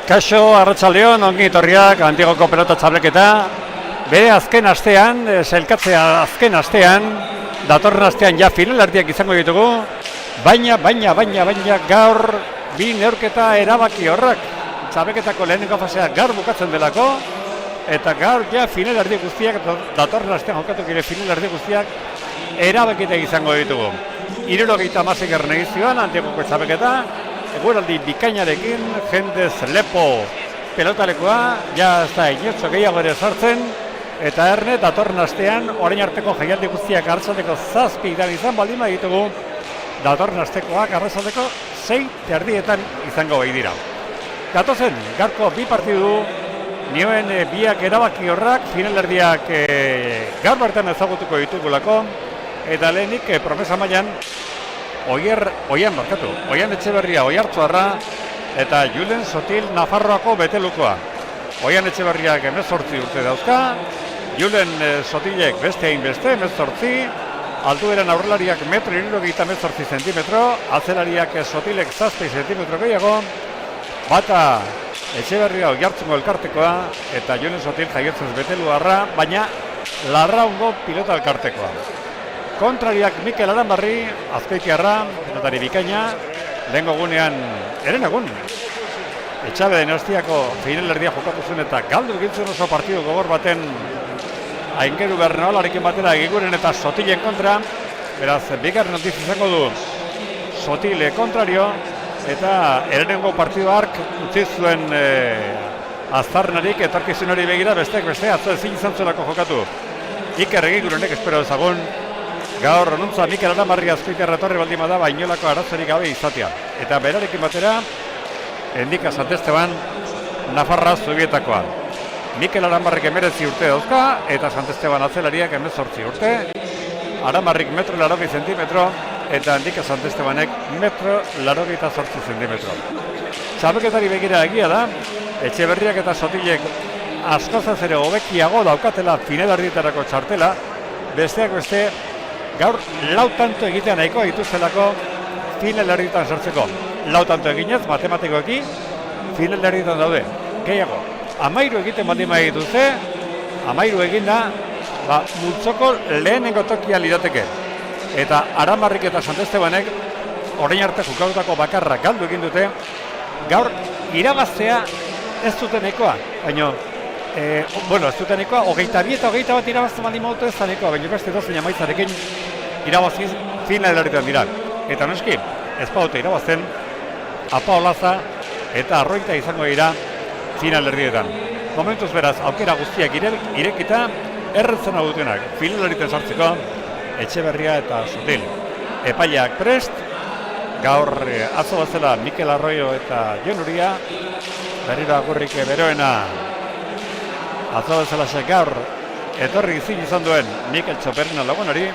Kaixo, arratsaldeon, ongi etorriak Antigoko pelota txableketa. Bere azken astean, sailkatzea azken astean, datorren astean ja finalerdiak izango ditugu, baina gaur bi neurketa erabaki horrak. Txableketako lehenengo fasea gaur bukatzen delako, eta gaur ja finalerdi guztiak, datorren astean jokatuko ere finalerdi guztiak erabakita izango ditugu. 76. edizioan Antigoko txableketa, eguraldi bikainarekin, jendez lepo pelotalekoa, ja ez da inotxo gehiago ere sartzen, eta erne datorren astean, orain arteko jaialdi guztiak arratsaldeko 7 izan baldin baditugu, datorren astekoak arratsaldeko 6:30 izango bai dira. Gatozen, gaurko bi partidu, nioen biak erabaki horrak, finalerdiak gaur bertan ezagutuko ditugulako, eta lehenik promesa mailan, Oian Etxeberria Oiartzuarra eta Julen Sotil Nafarroako betelukoa. Oian Etxeberriak 18 urte dauzka, Julen Sotilek beste hainbeste 18, altueran aurrelariak 1,78 zentimetro, atzelariak Sotilek 7 zentimetro gehiago, bata Etxeberria Oiartzungo elkartekoa eta Julen Sotil jaiotzez beteluarra, baina Larraungo pilota elkartekoa. Kontrariak Mikel Aranbarri, Azpeitiarra, pilotari bikaina, lehengo gunean, eren egun, Etxabe Dinastiako finalerdia jokatu zuen eta galdu egintzen oso partidu gogor baten Aingeru Bernaolarekin batera egiguren eta Sotilen kontra, beraz, bigarren notiz izango du Sotile kontrario, eta erenengo partidu hark utzi zuen aztarnarik etorkizun hori begira, besteak beste, atzo ezin izan zuelako jokatu. Iker egigurenek espero ezagun, gaur onuntza Mikel Aranbarri Azpeitiarra etorri baldin bada inolako arazorik gabe izatea. Eta berarekin batera, Endika Sant Esteban, Nafarra Zubietakoa. Mikel Aranbarrik 19 urte dauzka, eta Sant Esteban atzelariak 18 urte. Aranbarrik 1,80 zentimetro, eta Endika Sant Estebanek 1,88 zentimetro. Txapelketari begira egia da, Etxeberriak eta Sotilek askozaz ere hobekiago daukatela finalerdietarako txartela, besteak beste, gaur lau tanto egitea nahikoa dituztelako finalerdietan sartzeko. Lau tanto eginez, matematikoekin, finalerdietan daude. Gehiago, 13 egiten baldin dituzte, 13 eginda, multzoko lehenengo tokia lirateke. Eta Aranbarrik eta Sant Estebanek, orain arte jokatutako bakarra galdu egin dute, gaur irabaztea ez duten nahikoa, baina ez duten nahikoa, 22 eta 21 irabazten baldin modutu ez da nahikoa, baina beste dozen amaitzarekin irabaziz finalerditan dira. Eta noski, ez badute irabazten, Apaolaza eta Arroita izango dira finalerdietan. Momentuz beraz, aukera guztiak irekita, erretzen hau dutenak finalerdietan sartzeko, Etxeberria eta Sotil. Epaileak prest, gaur atzo bazela Mikel Arroyo eta Jon Uria, berriro agurrik beroena atzo bezala gaur etorri izin izan duen Mikel Txoperina lagunari,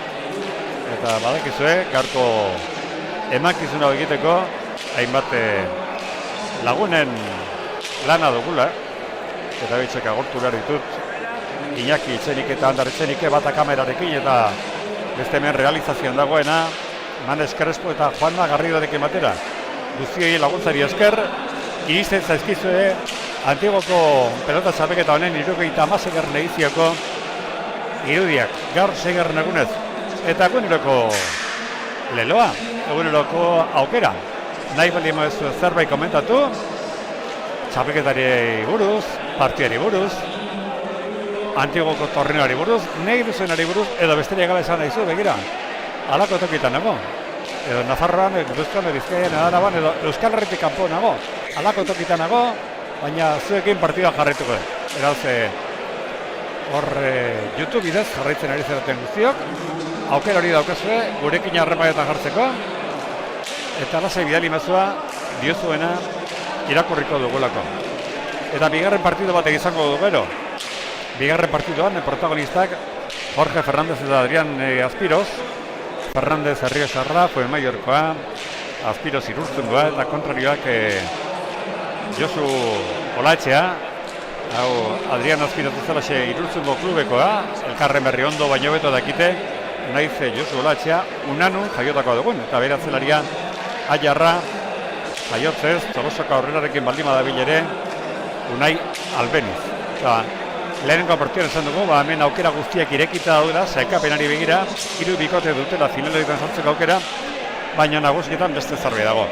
eta badakizue, gaurko emakizuna egiteko, hainbat lagunen lana dugula, eta bitxek agortu behar ditut, Iñaki Itxenik eta Andar Itxenik bata kamerarekin, eta beste hemen realizazioan dagoena, Manes Crespo eta Juanma Garridorekin batera. Guztioi laguntzari esker, iristen zaizkizue Antigoko pelota txapelketa honen 76. edizioko irudiak, gaur 6. egunez. Eta eguneroko leloa, eguneroko aukera. Nahi baldin mazu zerbait komentatu, txapelketari buruz, partiari buruz, Antigoko torneoari buruz, nahi duzenari buruz, edo besteria gabe esan nahizu, begira. Halako tokitan nago. Edo Nafarroan, Gipuzkoan, Bizkaian, Araban, edo Euskal Herritik kanpo nago. Halako tokitan nago, baina zuekin partida jarraituko. Eraz, hor YouTube bidez jarraitzen ari zeraten guztiok. Aukera hori daukazue, gurekin harremanetan jartzeko. Eta lasai bidali mazua, diozuena, irakurriko dugulako. Eta bigarren partidu bat izango du gero. Bigarren partiduan, protagonistak, Jorge Fernández eta Adrián Azpiroz. Fernández Herriosarra, Fuenmayorkoa, Azpiroz Irurtzungoa, eta kontrarioak Josu Olatxea, Adrián Azpiroz ezalaxe Irurtzungo klubekoa, elkarren berri ondo baino beto dakite, naiz Josu Olatxea, Unanun jaiotakoa dugun, eta beratzelaria Aiarra, jaiotzez, Tolosoko aurrerarekin baldima dabil ere, Unai Albeniz. Lehenengo partioan esan dugu, hemen aukera guztiak irekita daudela, sailkapenari begira, 3 bikote dutela finaletan sartzeko aukera, baina nagusietan beste zerbait dago.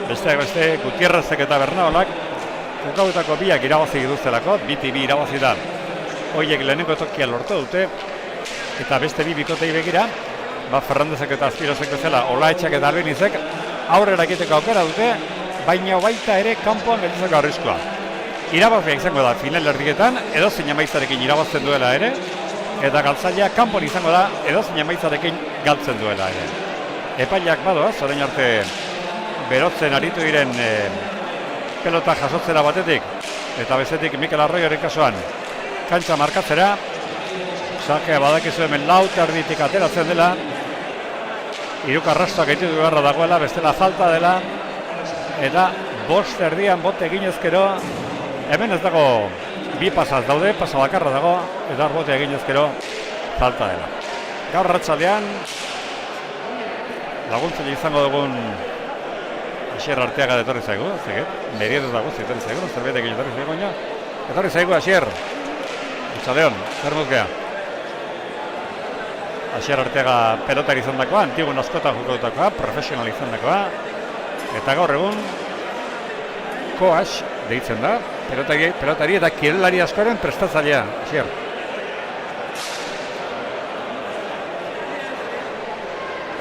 Besteak beste, Gutierrezek eta Bernaolak, jokautako biak irabazi dituztelako, 2-2 irabazi da. Hoiek lehenengo tokia lortu dute, eta beste 2 bikotei begira, Fernandezek eta Azpirozek bezala, Olaetxak eta Albenizek, aurrera egiteko aukera dute, baina baita ere kanpoan gelditzeko arriskua. Irabazia izango da final erdietan, edozein emaitzarekin irabazten duela ere, eta galtzailea kanpoan izango da, edozein emaitzarekin galtzen duela ere. Epaileak badoaz, orain arte berotzen aritu diren pelota jasotzera batetik, eta bestetik Mikel Arroioren kasuan kantxa markatzera, sakea badakizu hemen lauta erditik ateratzen dela, hiruka arrastoak egiten du beharra dagoela, bestela falta dela, eta bost erdian bote eginezkero, hemen ez dago bi pasaz daude, pasa bakarra dago, eta bote eginezkero falta dela. Gaur arratsaldean laguntzaile izango dugun Asier Arteaga etorri zaigu, Merietos dago etorri zaigu, zerbetekin etorri zaigu baina. Etorri zaigu Asier, Itxaleon, zer muzgea? Asier Arteaga pelotari izan dakoa, antigun askotan jokotakoa, profesional izan dakoa, eta gaur egun Koas deitzen da, pelotari eta kirolari askoren prestatzailea, Asier.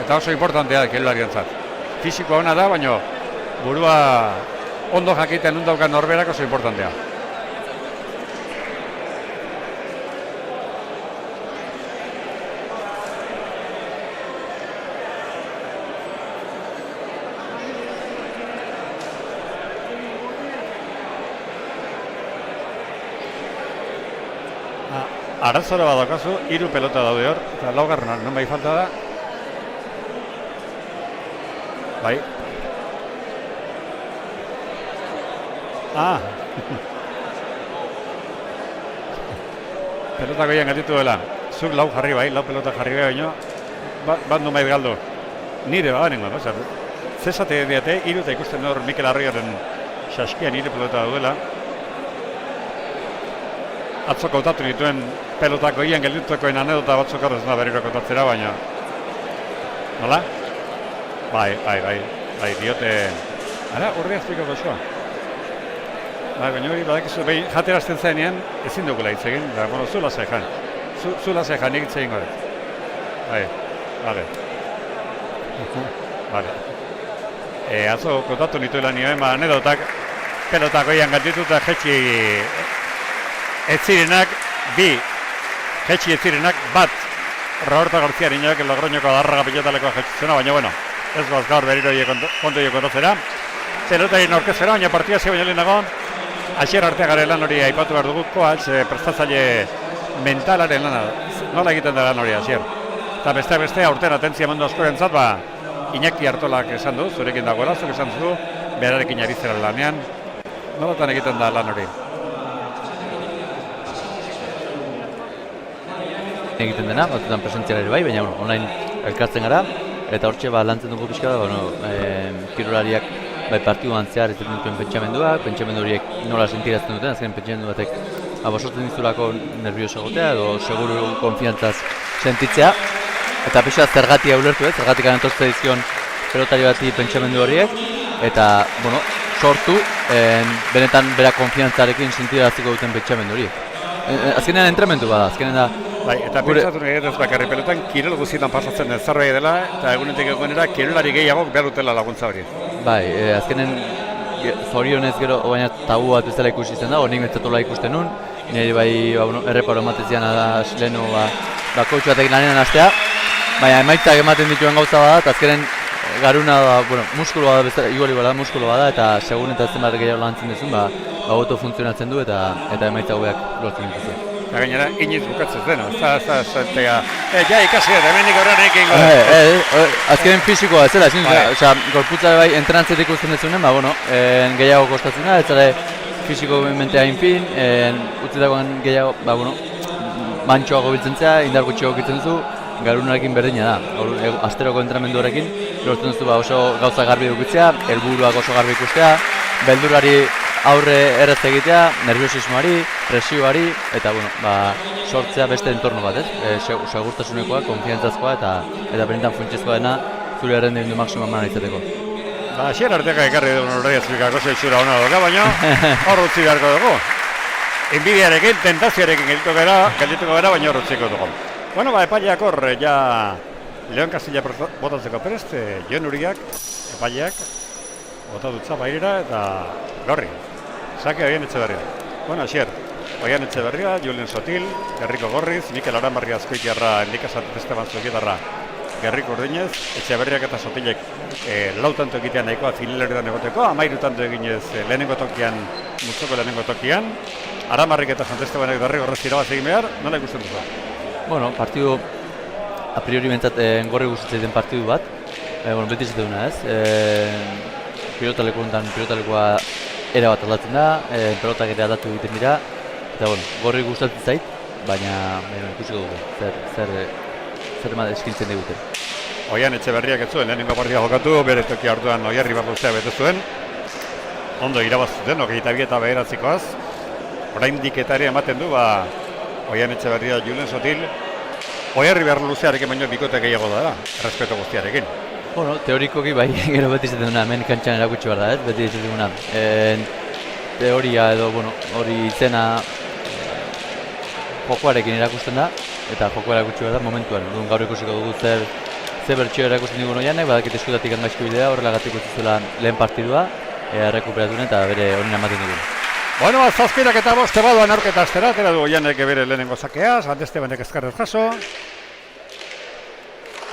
Eta oso importantea da kirolarientzat. Fisikoa ona da, baina burua ondo jakiten nundaukan norberak oso importantea. Arazora badaukazu, 3 pelota daude hor, eta laugarren non bai falta da. Bai. Pelota goian gatitu dela. Zuk lau jarri bai, lau pelota jarri bai baino. Bat nun bait galdu. Nire baganengo, no? Zesate diate, 3 eta ikusten hor Mikel Arroioren saskian 3 pelota daudela. Atzo kontatu dituen pelotak goian gelditukoen anedota batzuk hor ez da berriro kontatzera, baina... Nola? Bai, diote... Ara, urri azpiko gozoa. Baina hori badakizu, behin jaterazten zaenean ezin dugula hitz egin, da, bueno, zu lasai jan. Zu lasai jan, hitz egin goret. Bai, bale. Atzo kontatu nituela nioen, anedotak pelotak goian galdituta jetxi etzirenak, jetxi etzirenak, bat Roberto García Ariñak, Logroñoko adarraga pilotaleko jetxitzena, baina bueno, ez goz gaur berriro kontu kontatzera. Pelotaren orkezera, baina partida ze baino lehenago, Asier Arteagaren lan hori aipatu behar dugu, Koats, prestatzaile mentalaren lana, nola egiten da lan hori, Asier? Eta beste aurten atentzia mundu askorentzat, Iñaki Artolak esan du, zurekin dagoela, zuk esan zu, berarekin ari zera lanean, nolatan egiten da lan hori? Egiten dena, batzutan presentziala ere bai, baina online elkartzen gara, eta hortxe lantzen dugu pixka da, kirolariak partiduan zehar ez dituen pentsamenduak, pentsamendu horiek nola sentirazten duten, azken pentsamendu batek basortzen dizulako nervioso egotea edo seguru konfiantzaz sentitzea, eta pixka zergatia ulertu, zergatik anantozte dizkion pelotari bati pentsamendu horiek, eta, sortu, benetan bera konfiantzarekin sentiraziko duten pentsamendu horiek. Azkenean entremendu bada, azkenean da... Bai, eta pentsatu nahi ez bakarri pelotan kirol guztietan pasatzen den zerbait dela, eta egunetik egunera kirolari gehiagok behar dutela laguntza hori. Bai, azkenen zorionez gero, baina tabu bat bezala ikusi zen da, nik metzatola ikusten nun, nire bai erreparo ematezian lehenu koitzu batekin lanean hastea, baina emaitzak ematen dituen gauza bada, eta azkenen garuna da, muskulu bada, iguali bada muskulu bada, eta segun eta zenbat gehiago lantzen duzun, auto funtzionatzen du eta emaitza hobeak lortzen dituzu. Eta gainera, iniz bukatzez dena, ja ikasi dut, hemenik horrean egin gara. Azkenen fisikoa ez zela, gorputza bai entrenatzetik ikusten dezunen, gehiago kostatzen da, ez zara fisiko mentea infin, utzitakoan gehiago, mantxoago biltzen zera, indar gutxiago gitzen duzu, garunarekin berdina da. Asteroko entrenamendu horrekin, lortzen duzu oso gauza garbi dukitzea, helburuak oso garbi ikustea, beldurari aurre erraz egitea, nerviosismoari, presioari, eta bueno, sortzea beste entorno bat, segurtasunekoa, konfiantzazkoa eta benetan funtsezkoa dena zure errendimendu maksimoa eman izateko. Asier arteka ekarri duen horreia zurikako zeitzura hona doka, baina hor utzi beharko dugu. Inbidiarekin, tentazioarekin geldituko gara, baina hor utziko dugu. Bueno, epaileak hor, Leon Castilla botatzeko prest, Jon Uriak, epaileak, botatutza bairera eta Gorri. Sake Oian Etxeberria. Bueno, Asier, Oian Etxeberria, Julen Sotil, Gerriko Gorriz, Mikel Aranbarri Azkoitiarra, Enrika Esteban Zukietarra, Gerriko Urdinez, Etxeberriak eta Sotilek lau tanto egitea nahikoa finaletan egoteko, 13 tanto eginez lehenengo tokian, multzoko lehenengo tokian, Aranbarrik eta Santestebanek Derrigorrez irabaz egin behar, nola ikusten duzu? Bueno, partidu a priori bentsat Gorri gustatzen den partidu bat. Beti ez duguna, pilotalekoa era bat aldatzen da, pelotak ere aldatu egiten dira, eta Gorri gustatzen zait, baina ikusiko dugu, zer ema eskintzen diguten. Oian Etxeberriak ez zuen, lehenengo partida jokatu, bere toki hartuan Oiarri Barluzea bete zuen, ondo irabaz zuten, 22 eta bederatzikoaz, oraindik eta ere ematen du, Oian Etxeberria, Julen Sotil, Oiarri Barluzearekin baino bikote gehiago da, errespeto guztiarekin. Bueno, teorikoki bai, gero beti izaten duna, hemen kantxan erakutsi behar da, beti izaten duna. Teoria edo, hori izena jokoarekin erakusten da, eta jokoa erakutsi behar da momentuan. Gaur ikusiko dugu zer bertxio erakusten digun Oianek, badakit eskutatik hangaizko bidea, horrelagatik utzizuela lehen partidua, errekuperatuen eta bere honin ematen dugun. Bueno, zazpirak eta boste baduan aurketa aztera, atera du Oianek bere lehenengo zakea, Santestebanek ezkarrez jaso.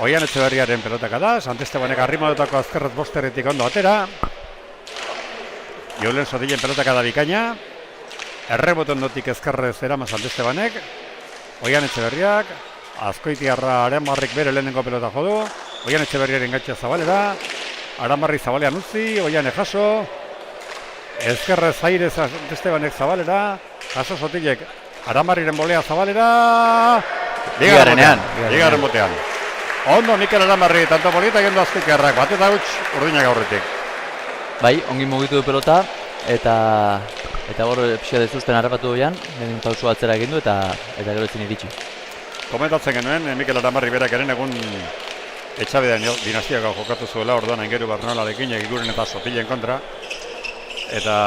Oian Etxeberriaren pelotaka da, Santestebanek arrimodetako azkarrez bosteretik ondo atera. Julen Sotilen pelotaka da bikaina. Erreboten dotik ezkarrez erama Santestebanek. Oian Etxeberriak, Azkoitiarra Aranbarrik bere lehenengo pelota jodu. Oian Etxeberriaren gatxa zabalera. Aranbarri zabalean utzi, Oianek jaso. Ezkerrez aire Santestebanek zabalera. Jaso Sotilek Aranbarriren bolea zabalera. Bigarren botean. Ondo Mikel Aranbarri tanto polita egin du Azkoitiarrak, bat eta huts urdinak aurretik. Bai, ongi mugitu du pelota, eta hor pixka dezuzten harrapatu doian, lehen pausu atzera egin du eta gero ezin iritsi. Komentatzen genuen, Mikel Aranbarri berak eren egun Etxabedean dinastiako jokatu zuela, orduan Aingeru Barnolarekin, Egiguren eta Sotilen kontra. Eta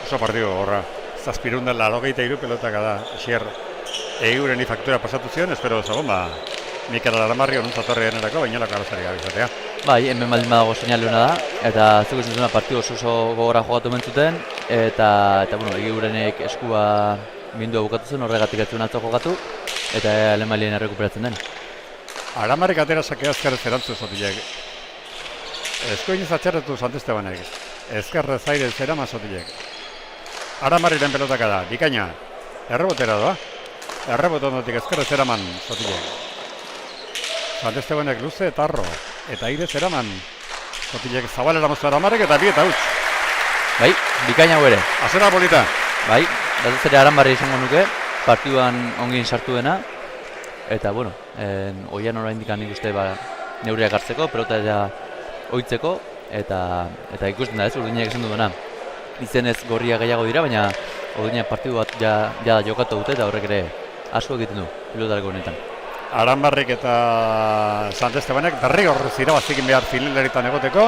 oso partidu horra, 783 pelotaka da, Asier Egiguren faktura pasatu zion, espero ezagun, Mikel Aranbarri onuntzat erako, bainolako arazari gabe izatea. Bai, hemen baldin badago seinale hona da, eta zuk ez duzuna partidu oso gogorra jokatu mentzuten, eta Egigurenek eskua bindua bukatu zen, horregatik ez zuen atzo jokatu, eta lehen mailien errekuperatzen den. Aranbarrik atera sakea ezkerrez erantzu Sotilek. Eskoiniz atxarretu Santestebanek, ezkerrez aire zerama Sotilek. Aranbarriren pelotaka da, bikaina, errebotera doa. Errebotondotik ezkerrez eraman Sotilek. Santestebanek luze eta arro, eta aire zeraman Sotilek zabalera mozu Aranbarrik eta bi eta huts. Bai, bikaina ere. Azera polita. Bai, batez ere Aranbarri izango nuke, partiduan ongin sartu dena, eta Oian oraindik nik uste neurriak hartzeko, pelota ja ohitzeko, eta ikusten da ez, urdinak esan duena. Izenez Gorria gehiago dira, baina urdinak partidu bat ja jokatu dute, eta horrek ere asko egiten du, pilotareko honetan. Aranbarrik eta Santestebanek derrigorrez irabazikin behar finaleritan egoteko,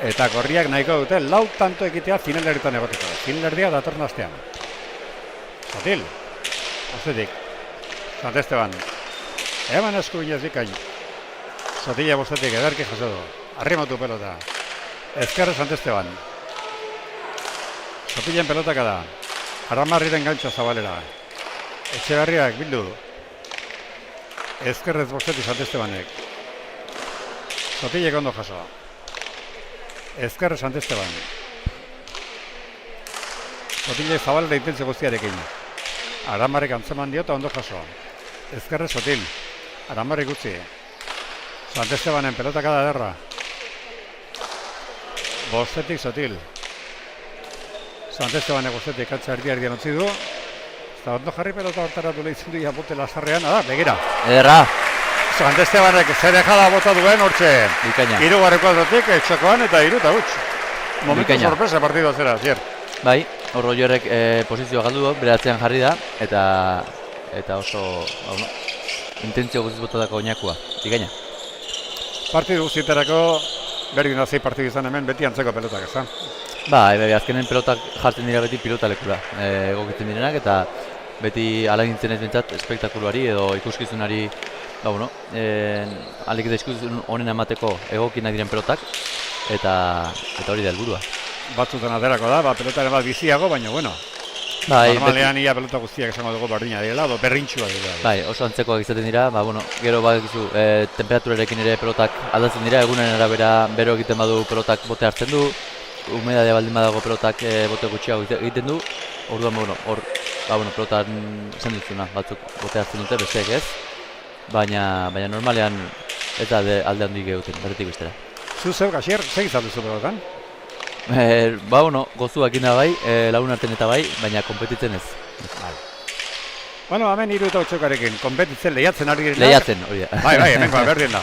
eta Gorriak nahiko dute lau tanto egitea finaleritan egoteko. Finalerdia datorren astean. Sotil, ostetik, Santesteban, eman esku binez bikain. Sotila bostetik ederki jaso du, arrimatu pelota. Ezkerre Santesteban. Sotilen pelotaka da, Aranbarriren gantxa zabalera. Etxeberriak bildu. Ezkerrez bostetik Santestebanek. Sotilek ondo jaso. Ezkerre Santesteban. Sotilek zabalera intentze guztiarekin. Aranbarrik antzeman diota ondo jaso. Ezkerre Sotil. Aranbarrik utzi. Santestebanen pelotaka da derra. Bostetik Sotil. Santestebanek bostetik katza erdian utzi du. Eta ondo jarri pelota hortaratu lehitzen du jabote lasarrean. Begira. Ederra. Santestebanek zer ejada bota duen hortxe. Bikaina. 3 kuadrotik txokoan eta 3 eta huts. Momentu Bikaina. sorpresa partidua zera, Asier. Bai, hor Rogerrek posizioa galdu du, bere atzean jarri da, eta oso, bueno, intentzio guztiz botadako oinakua, bikaina. Partidu guztietarako berdin da 6 partidu izan hemen, beti antzeko pelotak, ez da? Azkenen pelotak jartzen dira beti pilota lekura, egokitzen direnak, eta beti ala nintzen ez bentsat espektakuluari edo ikuskizunari, alik eta ikuskizun honen emateko egokinak diren pelotak, eta hori da helburua. Batzutan aterako da, pelotaren bat biziago, baina bueno. Normalean ia pelota guztiak esango dugu berdina direla, edo berrintxua direla. Bai, oso antzekoak izaten dira, gero badakizu temperaturarekin ere pelotak aldatzen dira, egunen arabera bero egiten badu pelotak bote hartzen du, humedadea baldin badago pelotak bote gutxiago egiten du, orduan hor pelotan izan duzuna, batzuk bote hartzen dute, besteek ez, baina normalean ez da alde handik egiten, batetik bestera. Zu zeu, Asier, zer izan duzu pelotan? Gozuak inda bai, lagun arten eta bai, baina konpetitzen ez. Bueno, hemen 38karekin, konpetitzen lehiatzen ari girenak. Lehiatzen, hori da. Bai, hemenkoa berdin da.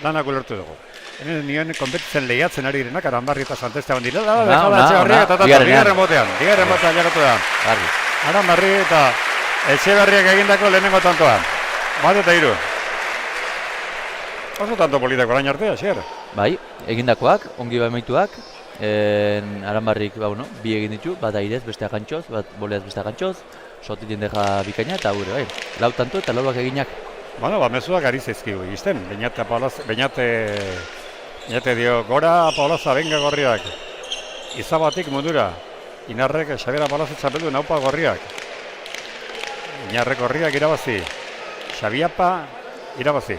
Danak ulertu dugu. Hemen nioen konpetitzen lehiatzen ari girenak, Aranbarri eta Santesteban direla, dejada Etxeberriak eta bigarren botean jagatu da. Aranbarri eta Etxeberriak egindako lehenengo tantoan. Bat eta 3. Oso tanto politako orain arte, Asier. Bai, egindakoak, ongi bamaituak. Aranbarrik, bi egin ditu, bat airez, bestea gantxoz, bat boleaz bestea gantxoz, Sotilen deja bikaina eta gure, bai. Lau tanto eta lauak eginak. Mezuak ari zaizkigu egizten, Beñate dio, gora Paulaza, benga gorriak. Izabatik mundura, Inarrek Xabier Paulaza txapeldu naupa gorriak. Inarrek gorriak irabazi, Xabiapa irabazi.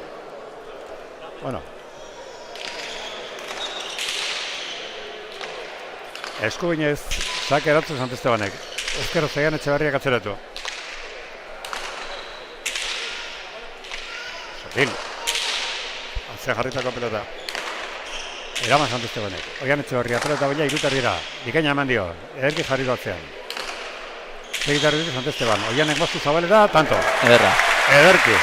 Eskuinez, sake erantzun Santestebanek. Ezker zeian Etxeberriak atzeratu. Sotil. Atzean jarritako pelota. Eraman Santestebanek. Oian Etxeberria pelota baina irutarriera. Bikaina eman dio. Ederki jarritu atzean. Segitarritu Santesteban. Oianek moztu zabalera, tanto. Ederki.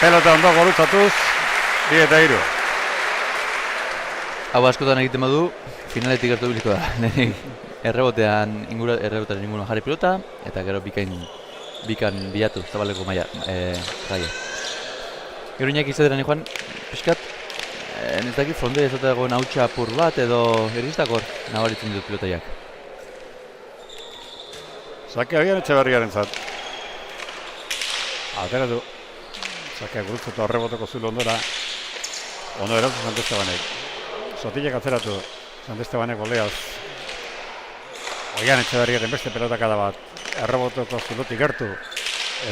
Pelota ondo golutzatuz. 2 eta 3. Hau askotan egiten badu, finaletik gertu biliko da. Errebotean inguruan jarri pilota, eta gero bikan bilatu zabaleko maia gaia. Gero inak izateran joan, pixkat, ez dakit fronde ez dagoen hautsa apur bat edo eristakor nabaritzen ditut pilotaiak. Sake abian Etxeberriaren zat. Ateratu. Sake gurutzatu arrebotoko zulu ondora. Ondo erantzun Santestebanek. Sotilek atzeratu, Santestebanek boleaz. Oian Etxeberriaren beste pelotakada bat. Errebotoko zulutik gertu.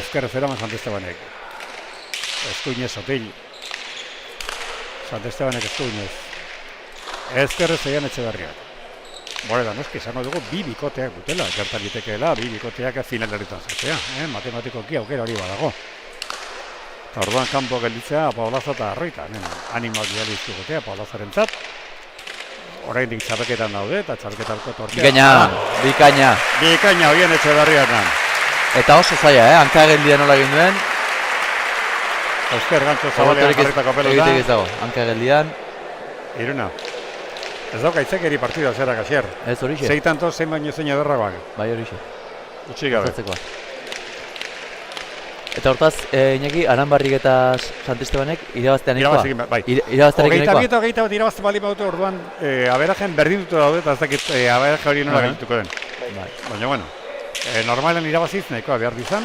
Ezker zeraman Santestebanek. Eskuinez Sotil. Santestebanek eskuinez. Ezker zeian Etxeberriak. Boreda, noski, izango dugu bi bikoteak dutela. Gertan litekeela, bi bikoteak finalerritan zatea. Matematikoki aukera hori badago. Eta orduan kanpo gelditzea Paulaza eta Arroita. Animal bializtu gotea Paulazaren zat. Oraindik txapeketan daude eta txapeketako torkea. Bikaina. Bikaina horien Etxeberrianan. Eta oso zaila, hankageldia nola egin duen. Eusker gantzo zabalean jarritako pelota. Egitek ez dago, hankageldian. Iruna. Ez dauka itzekeri partidua zerak, Asier. Ez horixe. 6 tanto, 6 baino zein ederragoak. Bai horixe. Utsi gabe. Eta hortaz, Iñaki, Aranbarrik eta Santestebanek irabaztean nahikoa? Bai. Irabaztearekin nahikoa? 22 bat irabazte bali baute orduan, aberajen berdin dutu daude, eta ez dakit aberaje hori nola gaituko den. Baina, bueno, normalen irabaziz nahikoa behar dizan,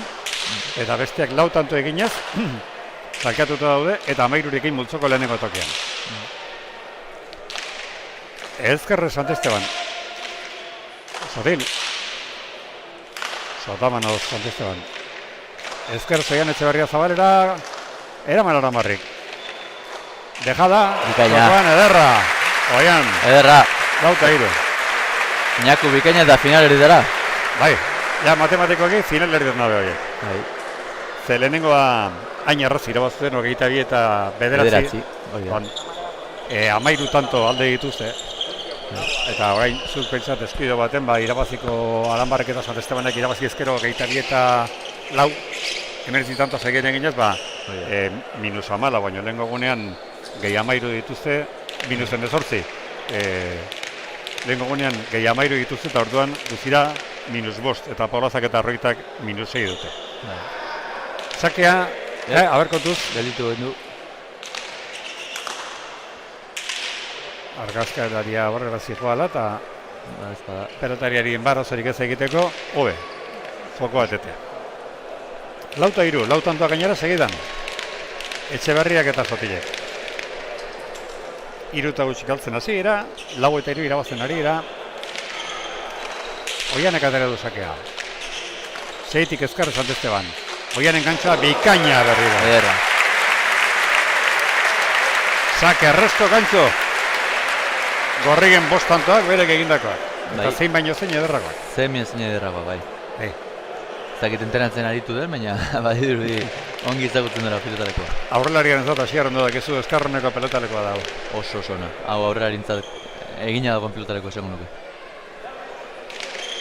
eta besteak 4 tanto eginez, salkatuta daude, eta 13 multzoko lehenengo tokian. Ezkerre Santesteban. Sotil. Sotamanoz Santesteban. Ezker zeian Etxeberria zabalera, eraman Aranbarrik. Dejada, Bikaina. Ederra. Oian. Ederra. 4 eta 3. Iñaku bikaina eta final eritara. Bai, ja matematikoki final erditzen dabe horiek. Bai. Ze lehenengoa hain erraz irabazten, 22 eta 9. Amairu tanto alde dituzte. Eta orain, zuk pentsat eskido baten, irabaziko Aranbarrik eta Santestebanek irabazi ezkero 22 eta 4. Hemen tanto segien eginez, -14, baina lehenko gunean gehi 13 dituzte, -18. lehen gogunean gehi amairu dituzte eta orduan duzira -5 eta Paulazak eta Arroitak -6 dute. Sakea, aberkotuz. Gelitu gendu. Argazkalaria horrela zijoala eta pelotariari enbarrazorik ez egiteko, hobe, joko bat etea. 4-3, 4 tantoak gainera segidan. Etxeberriak eta Sotilek. 3 gutxi galtzen hasi dira, 4-3 irabazten ari dira. Oianek atera du sakea. 6tik ezkarre Sant Esteban. Oianen gantza bikaina berriro. Sake arresto gantzo. Gorrigen 5 tantoak berek egindakoak. Eta zein baino zein ederrakoak. Zein ederrakoak, bai. Zakit entrenatzen aritu den, baina badirudi ongi ezagutzen dela pilotalekoa. Aurrelarian ez dut hasiar ondo dakizu eskarroneko pelotalekoa dago. Oso ona. Hau aurrelarintzat egina dagoen pilotaleko esango nuke.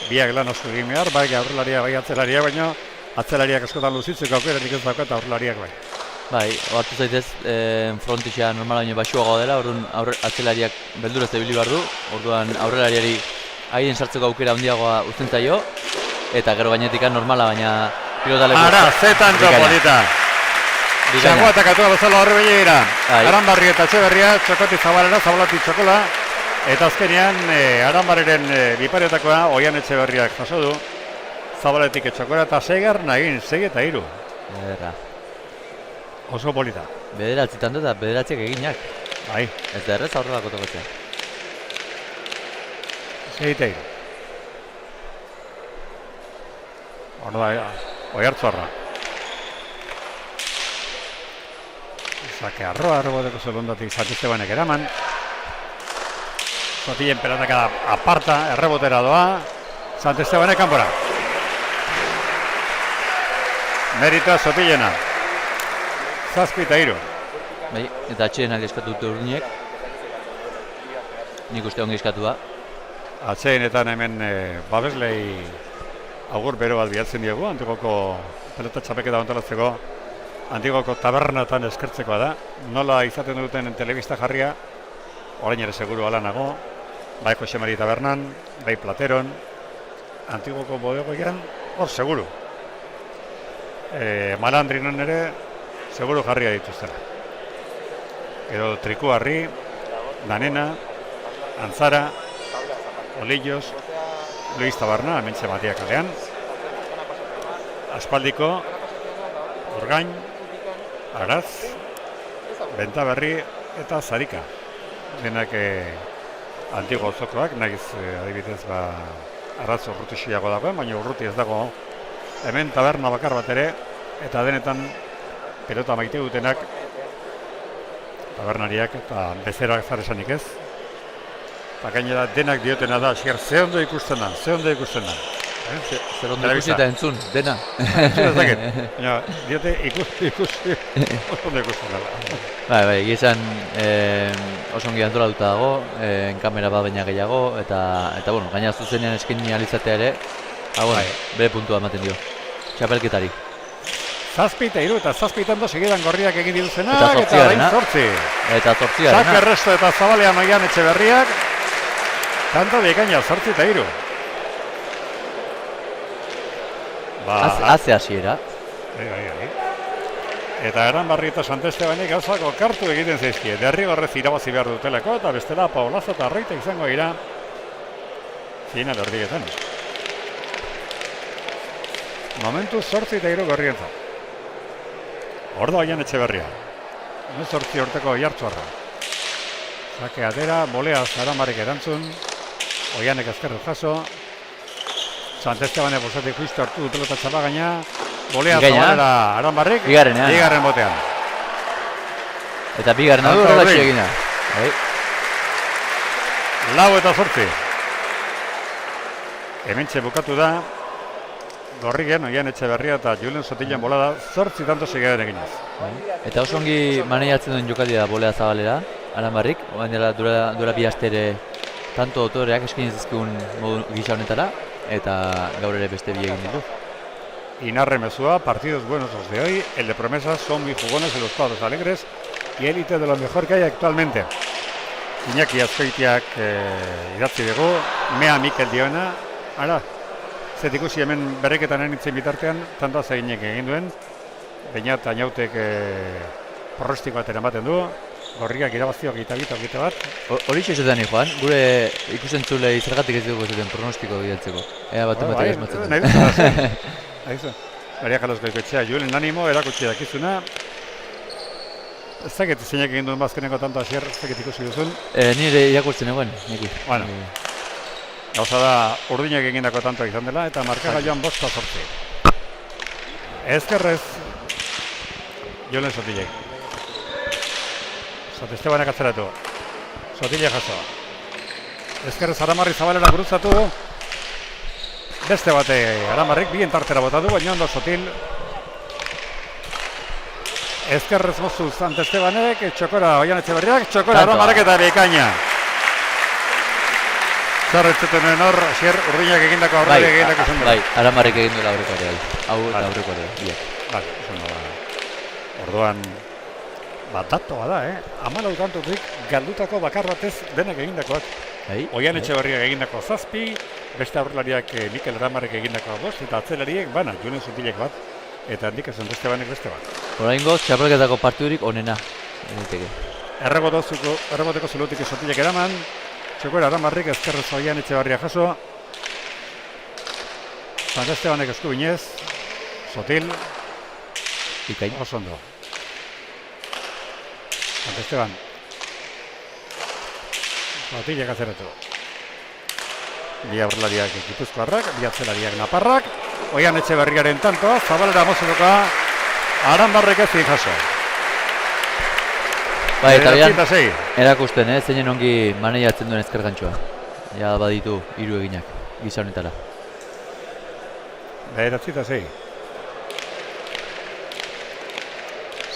Biak lan asko egin behar, bai aurrelaria bai atzelaria, baina atzelariak askotan luzitzeko aukerarik ez dauka eta aurrelariak bai. Bai, hartu zaitez frontixea normal baino baxuagoa dela, orduan atzelariak beldurez ibili behar du, orduan aurrelariari aiden sartzeko aukera handiagoa uzten zaio, eta gero gainetikan normala, baina pilotaleko... Ara, zetanto polita! Txagoa eta katua bezala horre begira. Aranbarri eta Etxeberria, Txokoti Zabalera, Zabalati Txokola, eta azkenean Aranbarriren bipariotakoa Oian Etxeberriak jaso du. Zabaletik Txokola eta Segarna egin, 6 eta 3. Oso polita. Bederatzitan dut eta bederatziak eginak. Bai. Ez da errez aurrelako tokatzea. 6 eta 3. Oiartzarra. Sake arroa erreboteko segundatik Sant Estebanek eraman. Sotillen pelotaka aparta, errebotera doa. Sant Estebanek kanpora. Meritoa Sotillena. 7 eta 3. Bai, eta atxeenak eskatu dute urdinek. Nik uste ongi eskatu da. Atxeenetan hemen babeslei augur bero bat bialtzen diegu, Antigoko pelota txapeketa antolatzeko, Antigoko tabernatan eskertzekoa da. Nola izaten duten telebista jarria, orain ere seguru ala nago, bai Jose Mari tabernan, bai Plateron, Antigoko bodegoian, hor seguru. Malandrinon ere, seguru jarria dituztela. Edo Trikuarri, Danena, Antzara, Olillos, Luis Tabarna, hementxe Matia kalean. Aspaldiko, Urgain, Araz, Bentaberri eta Zarika. Denak Antigo zokoak, nahiz adibidez Araz urrutixeago dagoen, baina urruti ez dago hemen taberna bakar bat ere, eta denetan pelota maite dutenak tabernariak eta bezeroak zaresanik ez. Eta gainera denak diotena da, ze ondo ikusten da. Zer ondo ikusi eta entzun, dena. Entzun ez dakit, baina diote ikusi, ondo ikusten da. Bai, gizan oso ongi antolatuta dago, kamera bat baina gehiago, eta bueno, gaina zuzenean eskaini alizatea ere, bere puntua ematen dio, txapelketari. 7 eta 3 eta 7 tanto segidan gorriak egin dituzenak, eta bain 8. Eta 8. Sake Resto eta Zabalean Oian Etxeberriak, tanto bikaina 8 eta 3. Haze hasiera. Eta Aranbarri eta Sant Estebanik gauzak okartu egiten zaizkie. Derrigorrez irabazi behar dutelako, eta bestela Paulaza eta Arroita izango dira final erdietan. Momentu 8 eta 3 gorrientzat. Ordo Oian Etxeberria. 18 urteko Oiartzarra. Sake atera, bolea Aranbarrik erantzun. Oianek ezkerrez jaso. Sant Estebanek bozatik justu hartu du pelota txapa gaina. Bolea Zabalera Aranbarrik. Bigarren botean. Eta bigarren hau horrelatxe egina. 4 eta 8. Hementxe bukatu da. Gorrigen, Oian Etxeberria eta Julen Sotillan bolada 8 tanto segidan eginez. Eta oso ongi maneiatzen duen jokatia da bolea Zabalera, Aranbarrik. Oain dela duela bi astere tanto otoreak eskinez dizkigun modu gisa honetara, eta gaur ere beste bi egin ditu. Inarre mezua, partidos buenos los de hoy, el de promesas son muy jugones en los cuadros alegres y élite de lo mejor que hay actualmente. Iñaki Azkoitiak idatzi dugu, Mea Mikel dioena, ara, zet ikusi hemen berreketan nintzen bitartean, tantoa zainek egin duen, Beñat Añautek pronostiko bat ematen du, Gorriak irabazio 22 bat. Hori esaten Joan, gure ikusentzulei zergatik ez dugu zuten pronostiko bidaltzeko. Ea bat ematek esmatzen. Nahi duzuna zen. Maria Carlos Goikoetxea, Julen animo, erakutsi dakizuna. Ez dakit zeinak egin duen bazkeneko tanto asier, ez dakit ikusi duzun. Nire irakurtzen egoen, neki. Bueno, gauza da urdinak egindako tantoa izan dela, eta markaga joan 5-8. Ezkerrez, Julen Sotilek. Estebanak atzeratu. Sotilek jaso. Ezkerrez Aramarri zabalera guruzatu. Beste bate Aramarrik bien tartera botatu, baina ondo Sotil. Ezkerrez mozuz Ante Estebanek, txokora Oian Etxeberriak, txokora Aramarrek eta Bekaina. Zarretzeten hor, asier urdinak egindako aurreak egindako izan dela. Bai, Aramarrek egin duela aurrekoa. Hau eta aurrekoa. Bai, orduan, datoa da, 14 kantutik galdutako bakar batez denak egindakoak. Oian Etxeberriak egindako 7, beste aurrelariak Mikel Aramarrek egindako 5, eta atzelariek bana, Julen Sotilek bat, eta handik esan Estebanek beste bat. Oraingoz, txapelketako partidurik onena. Erreboteko zulotik Sotilek eraman, txokora Aramarrik ezkerrez Oian Etxeberriak jaso, Ante Estebanek eskubinez, Sotil, Ikain. Oso ondo. Ante Esteban. Sotilek azeratu. Bi aurrelariak Gipuzkoarrak, bi atzelariak Naparrak. Oian Etxeberriaren tantoa, zabalera mozuloka, Aranbarrek ez jaso. Bai, eta bian, erakusten, zeinen ongi maneiatzen duen ezker gantxoa. Ja baditu 3 eginak, gisa honetara. 9-6.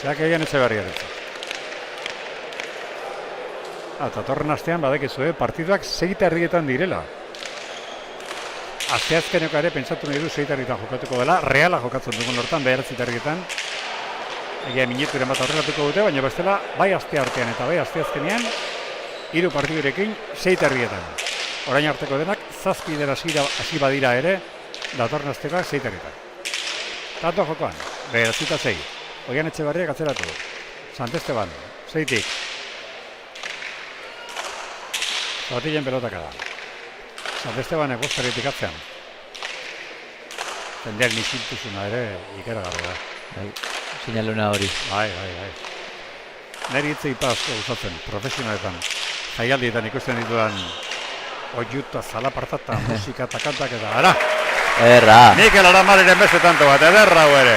Zeak Oian Etxeberriaren. Eta torren astean badekizu, partiduak 6:30 direla. Asteazkeneko ere pentsatu nahi du 6:30 jokatuko dela, Reala jokatzen dugun hortan 9:30. Egia minuturen bat aurreratuko dute, baina bestela bai asteartean eta bai asteazkenean 3 partidurekin 6:30. Orain arteko denak 7 hasi badira ere, datorren astekoak 6:30. Tanto jokoan, 9-6. Oian Etxeberriak atzeratu. Ante Esteban, 6-tik. Sotilen pelotaka da. Ante Estebanek 5 atzean. Zendeak misiltuzuna ere ikeragarria da. Sinaluna hori. Bai. Neri hitzei pasko usatzen, profesionaletan. Jaialdietan ikusten ditudan oiuta, zalapartata, musika eta kantak eta ara! Erra! Mikel Aramarren beste tanto bat, ederra hu ere.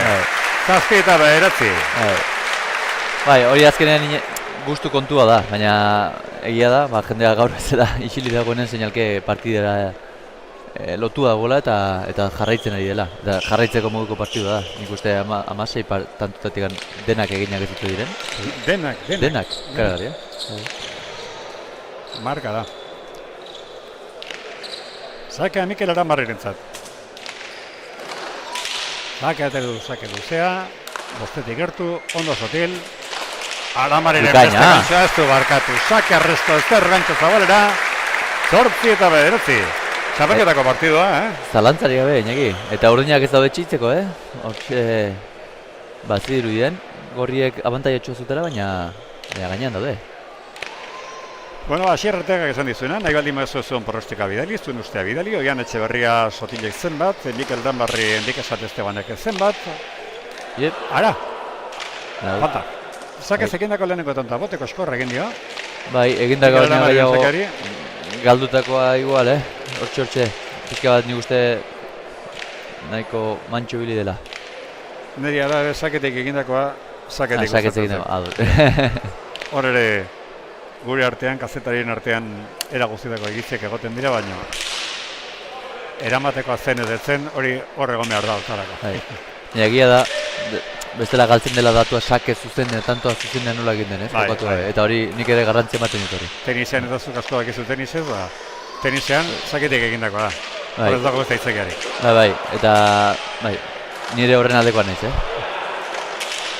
7 eta 9. Bai, hori azkenean gustu kontua da, baina egia da, jendea gaur ez da isili dagoenen seinalke partidera lotua dagoela eta jarraitzen ari dela. Eta jarraitzeko moduko partidua da. Nik uste 16 tantutatik denak eginak ez ditu diren. Denak, karagarria. Marka da. Sakea Mikel Aramarrentzat. Sake luzea, bostetik gertu, ondo Sotil. Aramarren beste gantza ez du barkatu. Sake arresto ezker gantza zabalera. 8 eta 9. Txapelketako partidua, Zalantzari gabe, Iñaki. Eta urdinak ez daude txitzeko, Hortxe baziru dien. Gorriek abantaiatxo zutela, baina gainean daude. Bueno, asierreteak esan dizuena, nahi baldin mazu zuen porrostika bidali, zuen ustea bidali, Oian Etxeberria Sotilek zenbat, Mikel Danbarri Endik Estebanek zenbat. Ara! Falta. Zake zekindako lehenengo tanta, boteko eskorra egin dio. Bai, egindako baina gehiago galdutakoa igual, Hortxe, pizka bat nik uste nahiko mantxo bili dela. Neri ara saketek egindakoa, saketek Hor ere, gure artean, kazetarien artean era guztietako egitzek egoten dira, baina eramateko zen edetzen, hori hor egon behar da otzarako. Egia da, bestela galtzen dela datua sake zuzen, tantoa zuzen nola egin den, eta hori nik ere garrantzia ematen dut hori. Tenisean eta zuk asko dakizu tenisez, tenisean saketek egindakoa da. Hor ez dago beste hitzekiari. Bai, eta nire horren aldekoa naiz,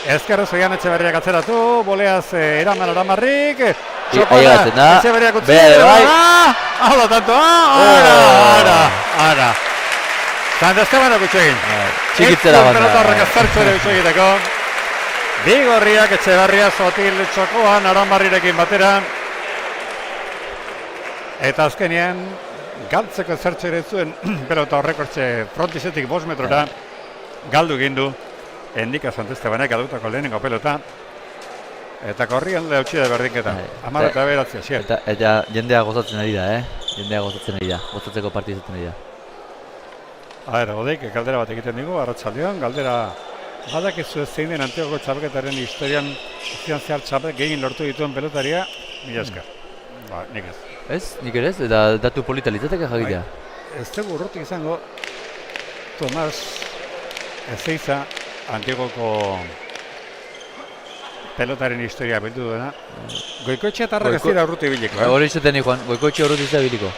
Ezkerrez Oian Etxeberriak atzeratu, boleaz eraman Aramarrik, ailegatzen da. Etxeberriak utzi. Bere bai. Hala tanto. Ara. Sant Estebanak utxegin. Txikitzera banda. Pelota horrek azartzu ere utxegiteko. Bigorriak Etxeberria Sotil txokoan Aranbarrirekin batera. Eta azkenean galtzeko zertxe ere zuen pelota horrek hortxe frontizetik 5 metrora galdu gindu. Endika Sant Estebanek adutako lehenengo pelota. Eta korrian lehautsi da berdinketa. 10 eta 9 zier. Eta jendea gozatzen ari da, Jendea gozatzen ari da. Gozatzeko partizatzen ari da. A ber, Odeik, galdera bat egiten digu, arratsaldean, galdera badakizu ez zein den Antiagoko txapelketaren historian zian zehar txapelk gehien lortu dituen pelotaria, mila esker. Ba, nik ez. Ez, nik ere ez, eta datu polita litzateke jakitea. Ez dugu urrutik izango, Tomas Ezeiza, Antiagoko pelotaren historia bildu duena. Goikoetxe eta harrak ez dira urruti biliko. Hori izaten Juan, Goikoetxe urruti izan biliko.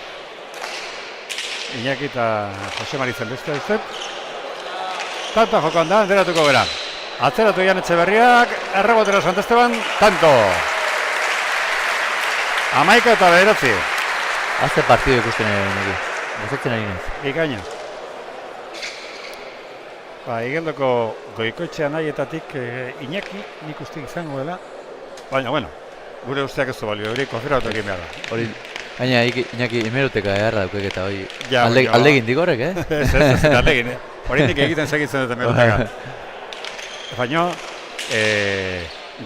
Iñaki eta Jose Mari Zelbeste duzet. Tanta jokoan da, enteratuko bera. Atzeratu Jan Etxeberriak, errebotera Sant Esteban, tanto. 11 eta 9. Azte partidu ikusten ere, gozatzen ari naiz. Ikaina. Ba, igeldoko Goikoetxea nahietatik Iñaki nik uste izango dela. Baina, bueno, gure usteak ez du balio, hori konfirmatu egin behar da. Hori, baina Iñaki hemeroteka eharra dukek eta hori Ja, aldegin digorek, Ez aldegin, hori nik egiten segitzen dut hemeroteka. Baina,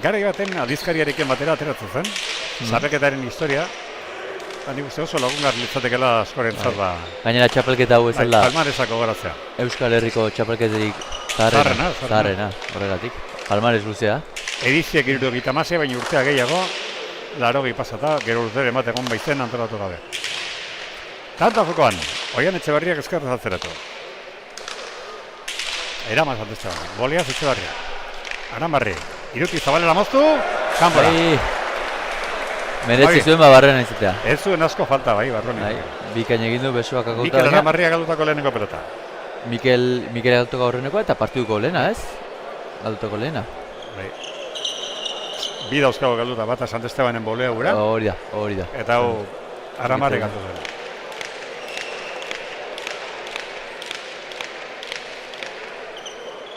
garai baten aldizkariarekin batera ateratzen zen, txapelketaren historia, nik uste oso lagungar litzatekela askorentzat ba. Gainera txapelketa hau ezala Palmaresako goratzea. Euskal Herriko txapelketerik zaharrena, horregatik. Palmares luzea. Ediziek 76, baina urtea gehiago, 80 pasata, gero urtere ematen baitzen antolatu gabe. Tanta jokoan, Oian Etxeberriak eskerrez atzeratu. Eramaz anteztean, Boliaz Etxeberriak. Aranbarri, Iruti Zabalera moztu, kanpora. Meretzi zuen barrena izatea. Ez zuen asko falta bai, Barroni. Bikain egin du besoak akauta. Mikel Aranbarria galdutako lehenengo pelota. Mikel galdutako aurrenekoa eta partiduko lehena, ez? Galdutako lehena. Bi dauzkago galduta, bata Sant Estebanen bolea gura. Hori da. Eta hau Aranbarri galdu dela.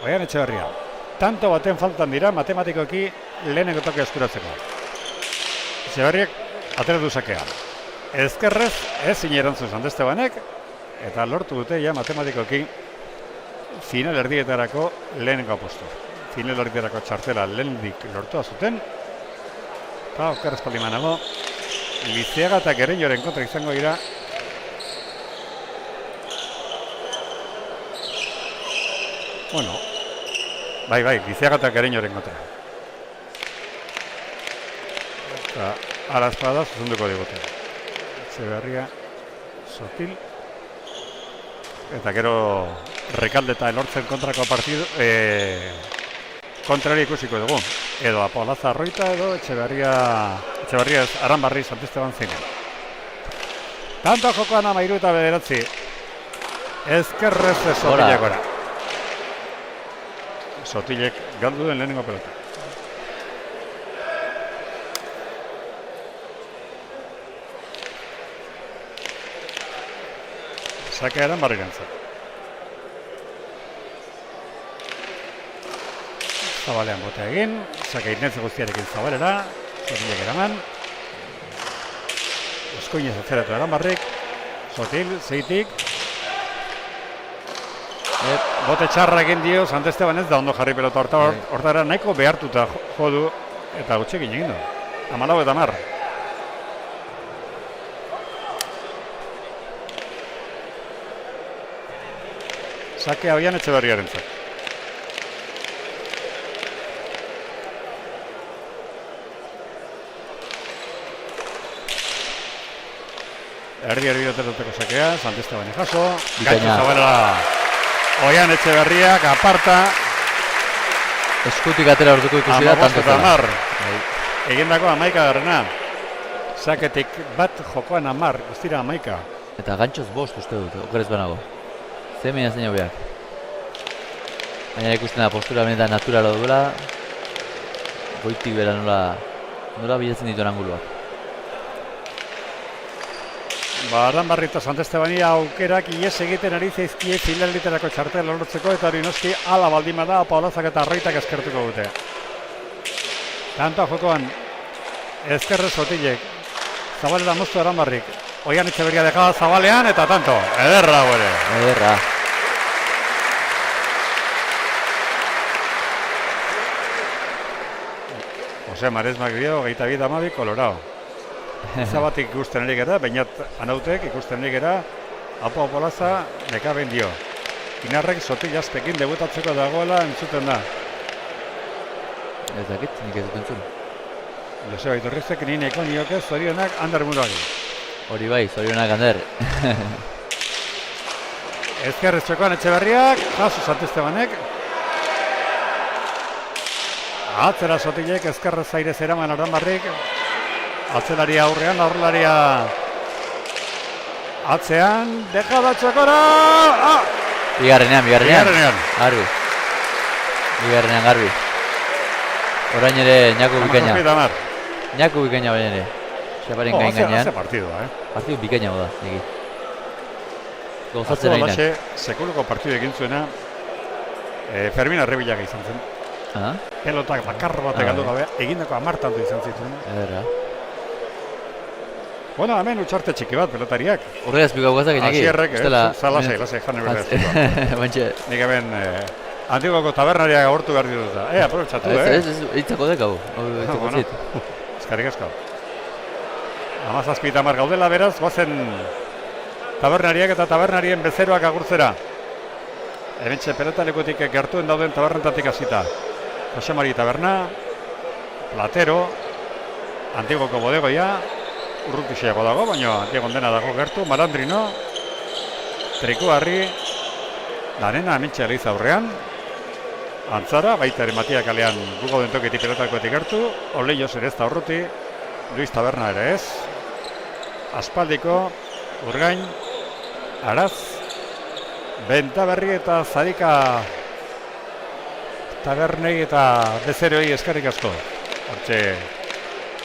Oian Etxeberria. Tanto baten faltan dira matematikoki lehenengo toke eskuratzeko. Etxeberriak ateratu sakea. Ezkerrez ez inerantzun Sant Estebanek eta lortu dute ja matematikoki final erdietarako lehenengo postu. Final erdietarako txartela lehendik lortua zuten. Eta oker espaldimanago, Lizeaga eta Gereñoren kontra izango dira. Bueno, bai, Lizeaga eta Gereñoren kontra. Eta arazpada zuzenduko digute. Etxeberria, Sotil. Eta gero Rekalde eta Elortzen kontrako partidu, kontrari ikusiko dugu. Edo Apolaza Arroita edo Etxeberria Aranbarri Sant Esteban zeinen. Tanto jokoan 13 eta 9. Ezkerrez Sotilek gora. Sotilek galdu den lehenengo pelota. Sake Aranbarri gantzat. Zabalean botea egin, sake Inez guztiarekin Zabalera, Sotilek eraman. Eskuinez atzeratu Aranbarrik, Sotil, zeitik. Bote txarra egin dio, Sant Esteban ez da ondo jarri pelota hortara nahiko behartuta jodu eta gutxekin egin du. 14 eta 10. Sake Oian Etxeberriarentzat. Erdi oterateko sakea, Sant Esteban jaso. Gaitzu Zabalera Oian Etxeberriak aparta. Eskutik atera orduko ikusi da. 15 eta 10. Egindako 11 garrena. Saketik bat jokoan 10, guztira 11. Eta gantxoz 5 uste dut, okerez banago. Zemina zein hobeak. Baina ikusten da postura benetan naturala duela. Goitik bera nola bilatzen dituen anguluak. Aranbarri eta Sant Estebani aukerak ies egiten ari zaizkie finaliterako txartel lortzeko eta hori noski ala baldima da Paulazak eta Arroitak eskertuko dute. Tantoa jokoan ezkerrez Sotilek, Zabalera moztu Aranbarrik, Oian Etxeberria dejada Zabalean eta tanto, ederra gore. Ederra. Jose Maresmak dio, 22 Kolorao. Zabatik ikusten ari gara, bainat anautek ikusten ari gara, Apo Apolaza nekaben dio. Inarrek Sotil Azpekin debutatzeko dagoela entzuten da. Ez dakit, nik ez dut entzun. Joseba Iturrizek nineko nioke zorionak Ander Muruari. Hori bai, zorionak Ander. Ezkerrez txokoan Etxeberriak, jaso Sant Estebanek. Atzera Sotilek, ezkerrez airez eraman Aranbarrik. Atzelaria aurrean, aurrelaria atzean, dejada txokora! Bigarrenean. Garbi. Bigarrenean, garbi. Orain ere, Ñaku bikaina. Ñaku bikaina baina ere. Xaparen gain gainean. Haze partidua, Partidu bikaina da, egi. Gozatzen ari nahi nahi. Sekuluko partidu egin zuena, Fermin Arrebilak izan zen. Pelotak bakar batek galdu gabe, egindako 10 tanto izan zituen. Ederra. Bueno, hemen utxarte txiki bat pelotariak. Urregaz piko guzak egin egi. Asierrek, lasai, jane berdez. Bantxe. Nik hemen Antigoko tabernaria agortu behar dituta. Aprobetxatu, Ez, hitzako dekau. Eskarrik asko. 17 gaudela beraz, gozen tabernariak eta tabernarien bezeroak agurtzera. Hementxe pelotalekutik gertuen dauden tabernetatik hasita. Jose Mari Taberna, Platero, Antigoko bodegoia, urrutixiago dago, baina Antigon dena dago gertu, Malandrino, Trikuarri, Danena hementxe Eliza aurrean, Antzara, baita ere Matia kalean gugo dentoketik pelotakoetik gertu, Oleio Zerezta urruti, Luis Taberna ere ez, Aspaldiko, Urgain, Araz, Bentaberri eta Zadika tabernei eta bezeroei eskerrik asko. Hortxe,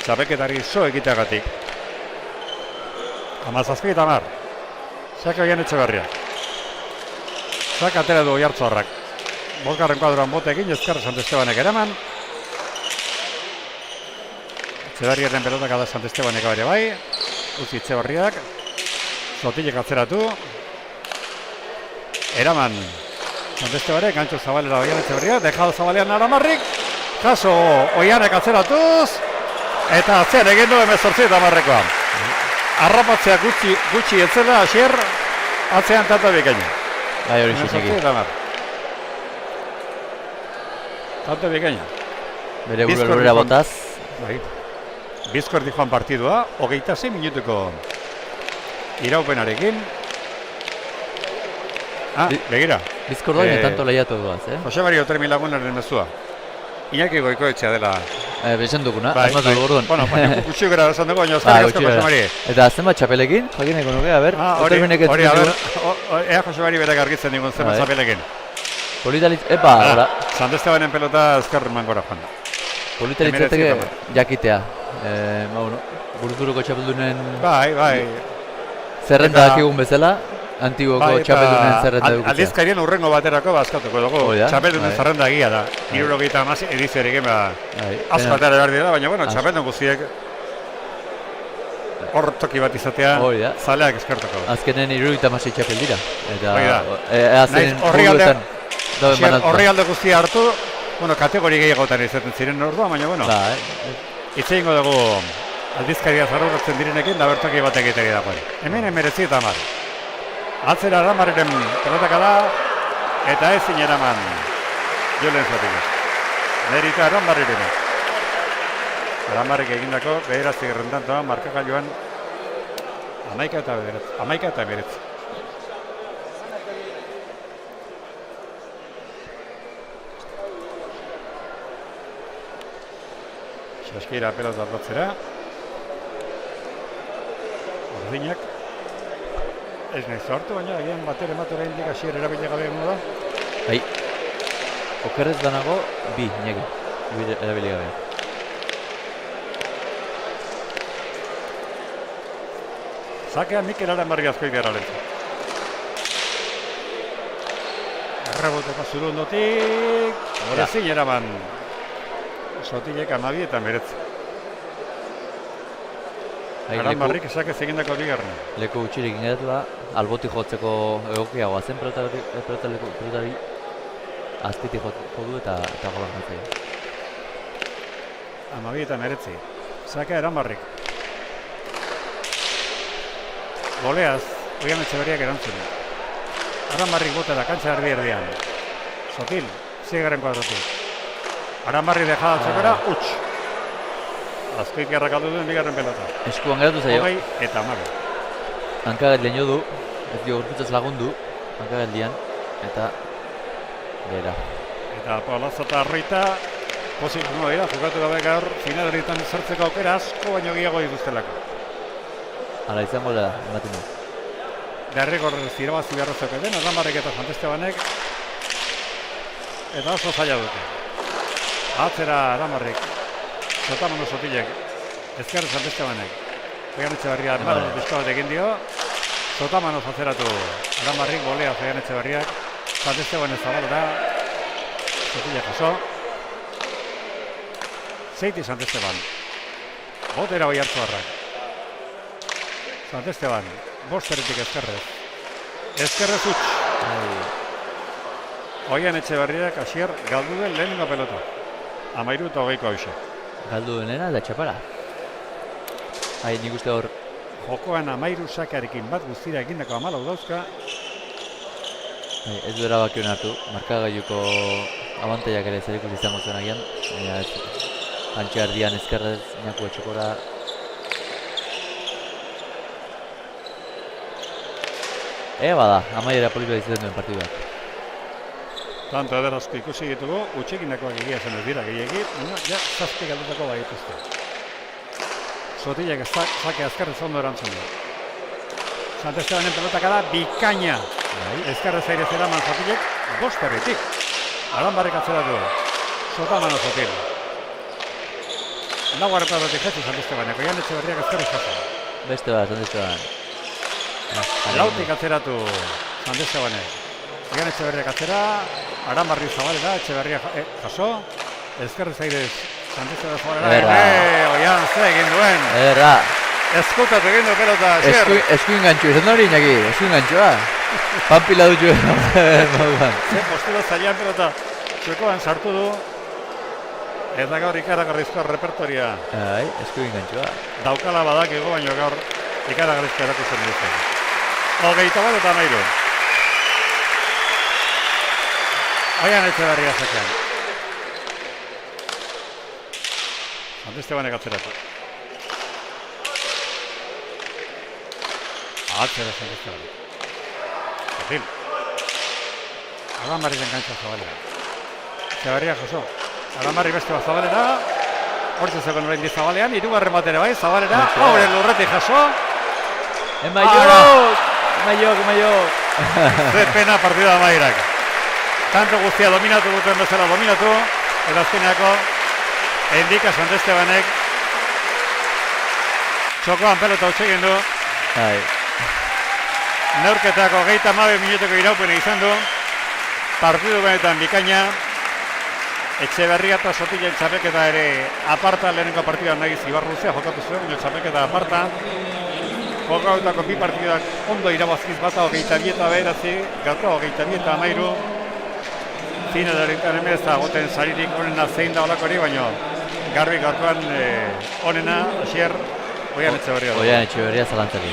txapelketari zo egiteagatik. 17 Saka Oian Etxeberria. Saka atera du Oiartzarrak. Bosgarren kuadroan botekin, ezkerra Sant Estebanek eraman. Etxeberriaren pelotak da Sant Estebanek abere bai. Uzi Etxeberriak. Sotilek atzeratu. Eraman Sant Estebanek, gantxo Zabalera Oian Etxeberria. Dejado Zabalean Aranbarrik. Jaso Oianek atzeratuz. Eta atzean egin du 18 Arrapatzea gutxi etzela, Asier, atzean tanta bikaina. Bai, hori xixeki. Tanta bikaina. Bere burera botaz. Bai. Bizko erdi joan partidua, 26 minutuko iraupenarekin. Begira. Bizko ordoin tanto lehiatu duaz, Jose Mari Otermi lagunaren mezua. Iñaki Goikoetxea dela. Bezen duguna, asmatu dugu orduan. Bueno, gutxi gara esan dugu, baina eskerrik asko Jose Mari. Eta zenbat txapelekin, jakineko nuke, a ber. Hori, ea Jose Mari berak argitzen digun zenbat txapelekin. Politalitz, ora. Sant Estebanen pelota ezkerreman gora joan da. Politalitzateke jakitea. Buruzuruko txapeldunen... Bai. Zerrenda dakigun bezala. Antigoko txapeldunen zerrenda dugutzea. Aldizkarien urrengo baterako bazkatuko dugu. Txapeldunen zerrenda egia da. 76 ediziorik asko atara behar dira, baina bueno, txapeldun guztiek hor toki bat izatea zaleak eskertuko. Azkenen 76 txapel dira. Horri alde guztia hartu, kategori gehiagotan izaten ziren ordua, baina bueno, itse ingo dugu aldizkaria zaruratzen direnekin da bertoki bat egiteri dago. Hemen 19 Atzera Aranbarriren pelotaka da, eta ezin eraman Julen Sotilek. Merita Aranbarriren. Aranbarrik egindako bederatzi gerrentantoa markagailuan 11 eta 9. Saskira pelota aldatzera. Ordinak. Ez nahi zortu, baina agian batere matura indik Asier erabile gabe egun da. Bai. Okerrez danago, bi, Iñaki. Erabile gabe. Sakea Mikel Aranbarri Azkoitiarrarentzat. Erreboteko zurundotik, ezin eraman. Sotilek 12 eta 19. Aranbarrik esake zegindako bigarren. Leku utxirik ingetua, alboti jotzeko egokiagoa zen pelotari azpiti jodu eta golan jatzea. 12 eta 19. Sakea Aranbarrik. Goleaz, Oian Etxeberriak erantzun. Aranbarrik bota da kantxa erdian. Sotil, zigarren kuadrotik. Aranbarri dejada txokera, utx. Azkoitiarrak aldu duen bigarren pelota. Eskuan geratu zaio. 20 eta 12. Hankageldian jo du, ez dio gorputzaz lagundu, hankageldian, eta bera. Eta Paulazo eta Arroita, pozik nua dira, jokatu gabe gaur, finalerritan sartzeko aukera asko baino gehiago dituztelako. Hala izango da, ematen du. Derrigor zirabazi beharrezak den, Aranbarrik eta Sant Estebanek, eta oso zaila dute. Atzera Aranbarrik, Sotamano Sotilek, ezker Sant Estebanek, Oian Etxeberria armado bizko bat egin dio, Sotamano atzeratu Aranbarrik, bolea Oian Etxeberriak, Sant Esteban ez zabalora, Sotilek jaso, Zeiti Sant Esteban, botera Oiartzuarrak, Sant Esteban, bosteretik ezkerrez. Ezkerrez utx. Oian Etxeberriak asier galdu den lehenengo pelota. 13-20 hauxe. Galdu denena da txapara. Nik uste hor. Jokoan 13 sakearekin bat guztira egindako 14 dauzka. Ez du erabakion hartu. Markagailuko abantaiak ere zerikusi izango zen agian. Antxe erdian ezkerrez, inaku etxokora. Bada, amaiera polita izaten duen partiduak. Tanto ederazko ikusi ditugu, utxekindakoak egia zen ez dira gehiagit, ja, zazpi galdutako baituzte. Sotilek zake azkarrez ondo erantzun du. Sant Estebanen pelotakada bikaina. Ezkarrez airez eraman Sotilek, bosterritik. Aranbarrik atzeratu du. Sotamano Sotil. Laugarren pelotik jetzi Sant Estebanek, Oian Etxeberriak ezkarrez jaso. Beste bat, Sant Esteban. Lautik atzeratu Sant Estebanek. Oian Etxeberriak atzera, Aranbarri zabalera, Etxeberriak jaso. Ezkerrez airez Sant Esteban zabalera. Oian ze egin duen. Eskutatu egin du pelota. Eskuin gantxo, izan da hori inaki, eskuin gantxoa. Pampila dut joan. Ze postula zailan pelota txokoan sartu du. Eta gaur ikaragarrizko repertoria. Eskuin gantxoa. Daukala badakigu, baina gaur ikaragarrizko erakusten duzten. 21-13. Oian Etxeberria zakean. Sant Estebanek atzeratu. Atzera Sant Estebanek. Sotil. Aranbarri den gantza zabalera. Etxeberria jaso. Aranbarri beste bat zabalera. Hortzen zegoen orain di zabalean. Hirugarren bat ere bai, zabalera. Haure lurretik jaso. Emaiok. Ze pena partida amairak. Tanto guztia dominatu duten bezala dominatu. Eta azkeneako endika Sant Estebanek txokoan pelota utxegin du. Neurketako 29 minuteko iraupena izan du. Partidu benetan bikaina. Etxeberria eta Sotilen txapelketa ere aparta lehenengo partiduan nahiz Ibarluzea jokatu zuen, baina txapelketa aparta. Jokautako bi partiduak ondo irabazkiz bata 22 eta bederatzi, gaurko 22 eta 13. Finalaretan hemen ez da goten saririk onena zein da olako hori, baina garbi gaurkoan onena, asier, Oian Etxeberria. Oian Etxeberria zalantzari.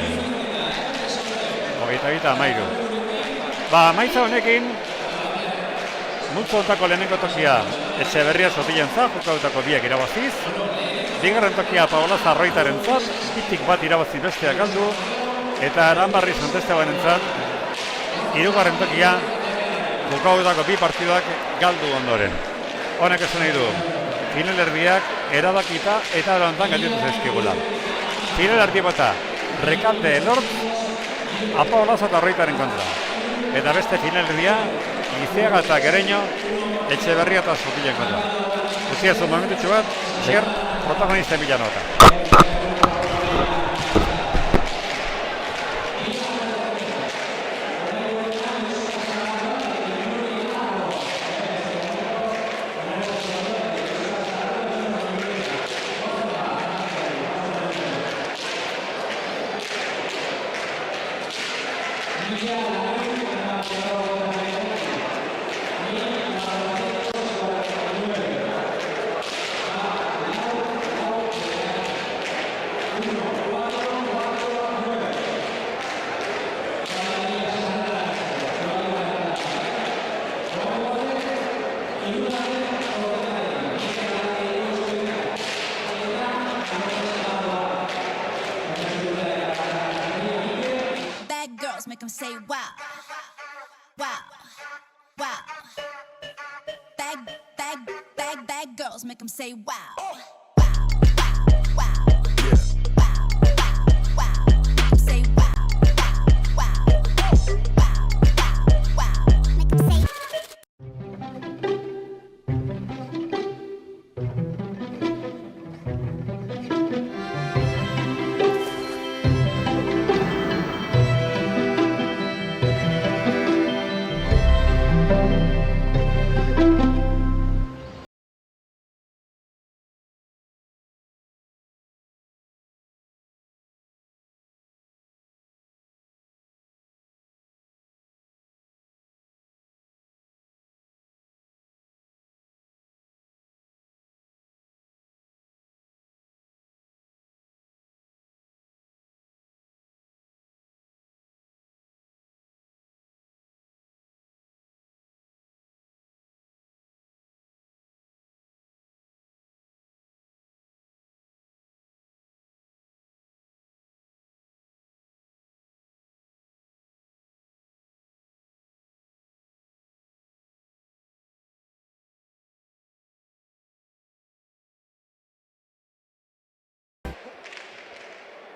22 eta 13. Maitza honekin, multzo ontako lehenengo tokia Etxeberria Sotilen za, jokautako biak irabaziz. Bigarren tokia Paolaza Arroitaren zat, bitik bat irabazi bestea galdu. Eta Aranbarri Sant Estebanen zat, hirugarren tokia jokautako bi partiduak galdu ondoren. Honek esan nahi du, finalerdiak erabakita eta erantan galditu zaizkigula. Finalerdi bata, Rekalde Elort, Apaolaza eta Arroitaren kontra. Eta beste finalerdia, Lizeaga eta Gereño, Etxeberria eta Sotilen kontra. Guztia zuen momentutxu bat, Xier, protagonisten bila nota. Bad girls make them say wow, wow, wow. Bad girls make them say wow, wow, wow, wow. Wow, wow, wow. Make 'em say wow, wow, wow, wow, wow, wow. Make 'em say.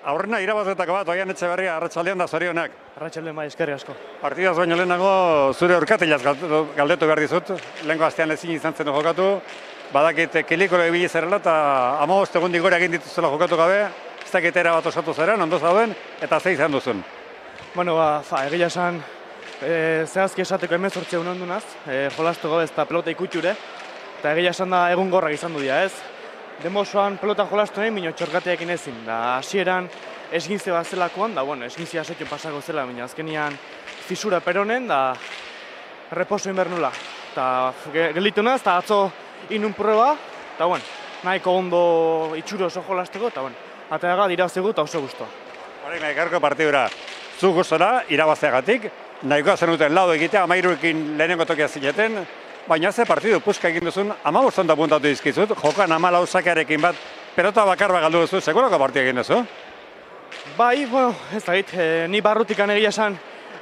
Aurrena irabazletako bat, Oian Etxeberria, arratsaldean da zorionak. Arratsaldean bai, eskerrik asko. Partidaz baino lehenago zure aurkatilaz galdetu behar dizut. Lehenko astean ezin izan zen jokatu. Badakit kilikoro ibili zerrela eta 15 egundik gora egin dituzela jokatu gabe. Ez dakit era bat osatu zeren, ondo zauden, eta ze izan duzun. Bueno, egia esan, zehazki esateko 18 egun ondunaz, jolastu gabe ez da pelota ikutxure, eta egia esan da egun gorrak izan du dira, ez? Demosoan pelota jolastu nahi, minio txorkateekin ezin, da hasieran esgintze bat zelakoan, da bueno, esgintzia setio pasako zela, baina azkenian fisura peronen, da reposo inber nula. Eta gelditu naz, eta atzo inun proba, eta bueno, nahiko ondo itxuro oso jolasteko, eta bueno, ateaga dira zegu eta oso guztua. Horein, gaurko partidura, zu gustora, irabazeagatik, nahikoa zenuten laudo egitea, 13ekin lehenengo tokia zineten, baina ze partidu puska egin duzun, 15 da puntatu dizkizut, jokan 14 sakearekin bat, pelota bakar bat galdu duzu, segurako partida egin duzu? Bai, bueno, ez da git, ni barrutikan egia esan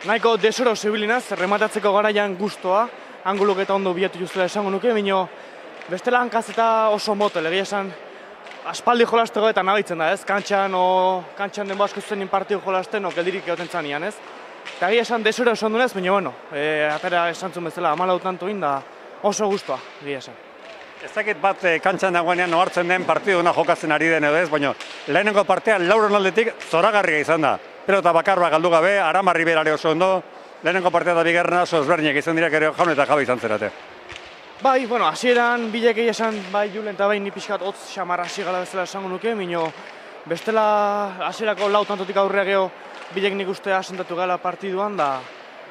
nahiko desoro zibilinaz, rematatzeko garaian gustoa, anguluk eta ondo bilatu justela esango nuke, bino bestela hankaz eta oso motel, egia esan aspaldi jolasteko eta nabitzen da, ez? Kantxan den asko zenin partidu jolasten, geldirik egoten zanian, ez? Eta egia esan desoro oso ondunez, baina bueno, atera esantzun bezala, 14 tantoin da oso gustoa, egia esan. Ez dakit bat kantxan dagoenean ohartzen den partiduna jokatzen ari den edo ez, baina lehenengo partean lauron aldetik zoragarria izan da. Pelota bakar bat galdu gabe, Aramarri berare oso ondo, lehenengo partea eta bigarrena oso ezberdinak izan dira, gero jaun eta jabe izan zerate. Bai, bueno, hasieran bilek egia esan, bai Julen eta bai ni pixkat hotz xamar hasi gala bezala esango nuke, mino bestela hasierako lau tantotik aurrea geho bilek nik uste asentatu gala partiduan da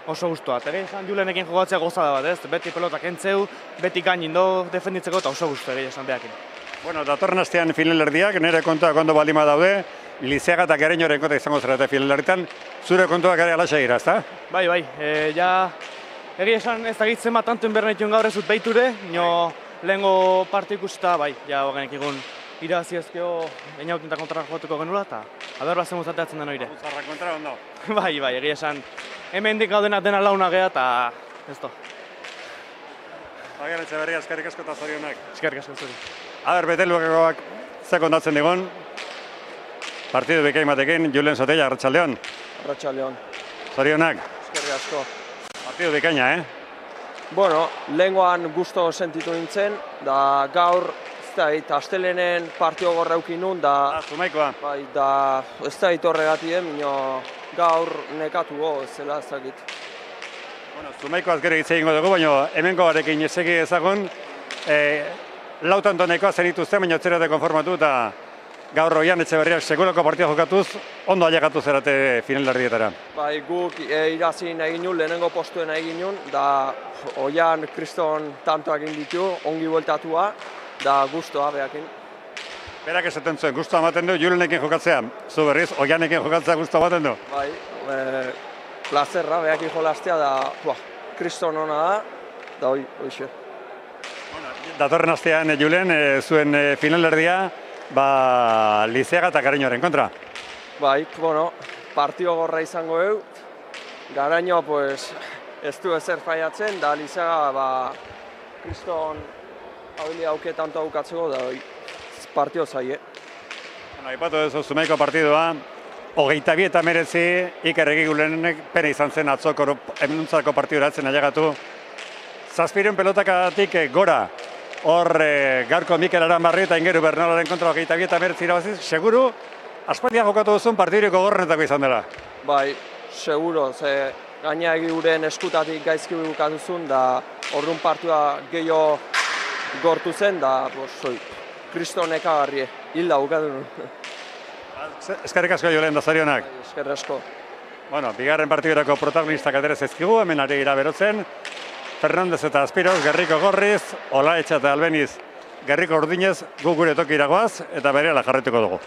oso guztua. Eta egia esan Julenekin jokatzea gozada bat, ez? Beti pelota kentzeu, beti gainin do defenditzeko eta oso guztua egia esan behakin. Bueno, datorren astean finalerdiak, nire kontuak ondo balima daude, Lizeaga eta Gereñoren konta izango zerate finalerditan, zure kontuak ere alaxa dira, ezta? Bai, ja egia esan ez dakitzen bat tantoen behar nahituen gaur ezut behiture, nio lehengo parte ikusita, bai, ja hogenek egun iraziazkeo einauten eta kontra jokatuko genula, eta aber bat zen guzateatzen den oire. Zarra kontra ondo. Bai, egia esan, hemen dik gaudenak dena launa geha, eta ez do. Oian Etxeberria, eskerrik asko eta zorionak. Eskerrik asko zuri. Aber, beteluakoak ze kontatzen digun, partidu bikain batekin, Julen Sotella, arratsaldeon. Arratsaldeon. Zorionak, Eskerrik asko. partidu bikaina, Bueno, lehengoan gusto sentitu nintzen, da gaur, ez da hit, astelenen partio gorreukin nun, da, Zumaikoa. bai, da, ez da hit horregatien, mino gaur nekatu go, ez zela ez dakit. Bueno, Zumaikoaz gero hitz egingo dugu, baina hemengoarekin ezegi ezagun, lautan tonekoa zen dituzte, baina zerate konformatu eta gaur Oian Etxeberriak segurako partida jokatuz, ondo ailegatu zerate finalerdietara. Bai, guk irazin egin nun, lehenengo postuen egin nun, da Oian kriston tantoak egin ditu, ongi bueltatua, da gustoa behakin. Berak esaten zuen, guztua ematen du Julenekin jokatzea, zu berriz, Oianekin jokatzea guztua ematen du. Bai, plazerra behakin jolastea, da kriston ona da, hoixe. Datorren astean, Julen, zuen finalerdia, Lizeaga eta Gareñoren kontra. Bai, bueno, partio gorra izango eu, Garaño, pues, ez du ezer faiatzen, da Lizeaga, kriston habilia auke tanto aukatzeko, da partio zaie. Aipatu duzu Zumaiko partidua, 22-19, Iker Egigulenek pena izan zen atzoko emenuntzako partidu eratzen ailegatu. 7 pelotakatik gora, hor gaurko Mikel Aranbarri eta Ingeru Bernalaren kontra 22-19 irabaziz, seguru, aspaldian jokatu duzun partiduriko gorrenetako izan dela. Bai, seguro, ze gaina Egiguren eskutatik gaizki bukatuzun, da orduan partida gehiago gortu zen, da kriston ekagarri, hilda bukatu nun. Eskerrik asko Julen, da zorionak. Eskerrik asko. Bueno, bigarren partidurako protagonistak atera zaizkigu, hemen ari gira berotzen. Fernandez eta Aspiroz, Gerriko Gorriz, Olaetxa eta Albeniz, Gerriko Urdinez, gu gure tokira goaz eta berehala jarraituko dugu.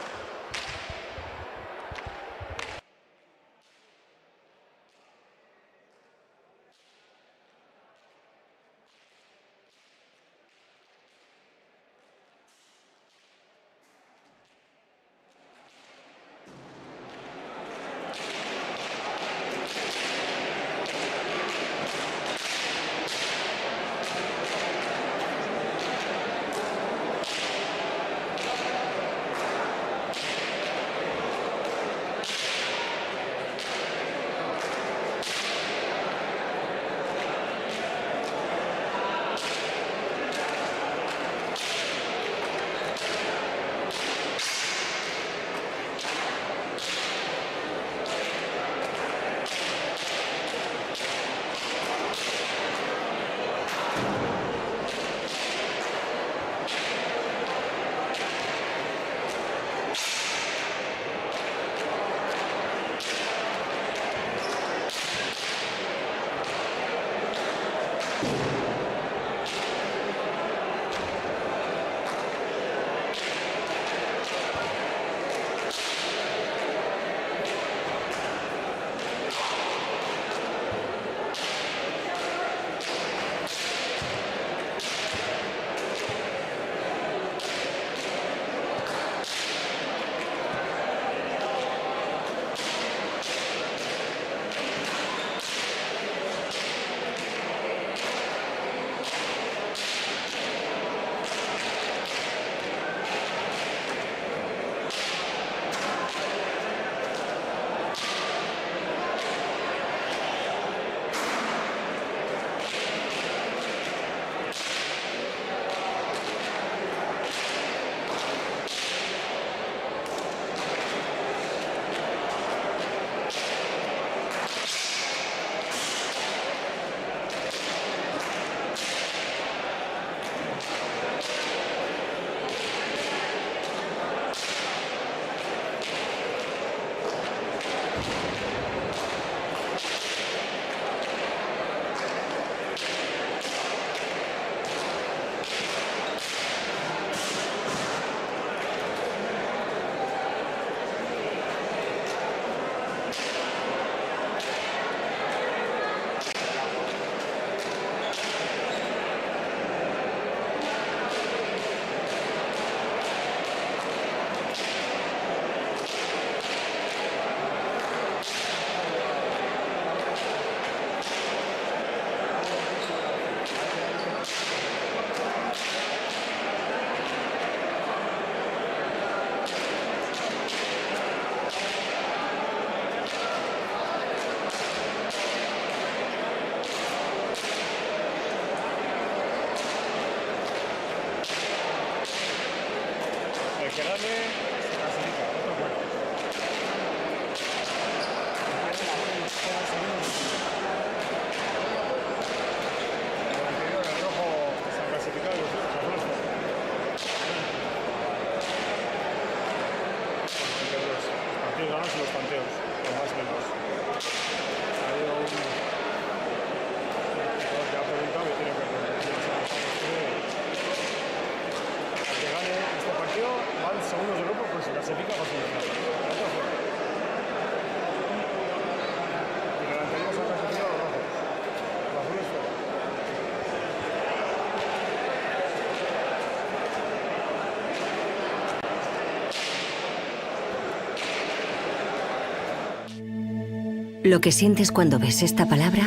Lo que sientes cuando ves esta palabra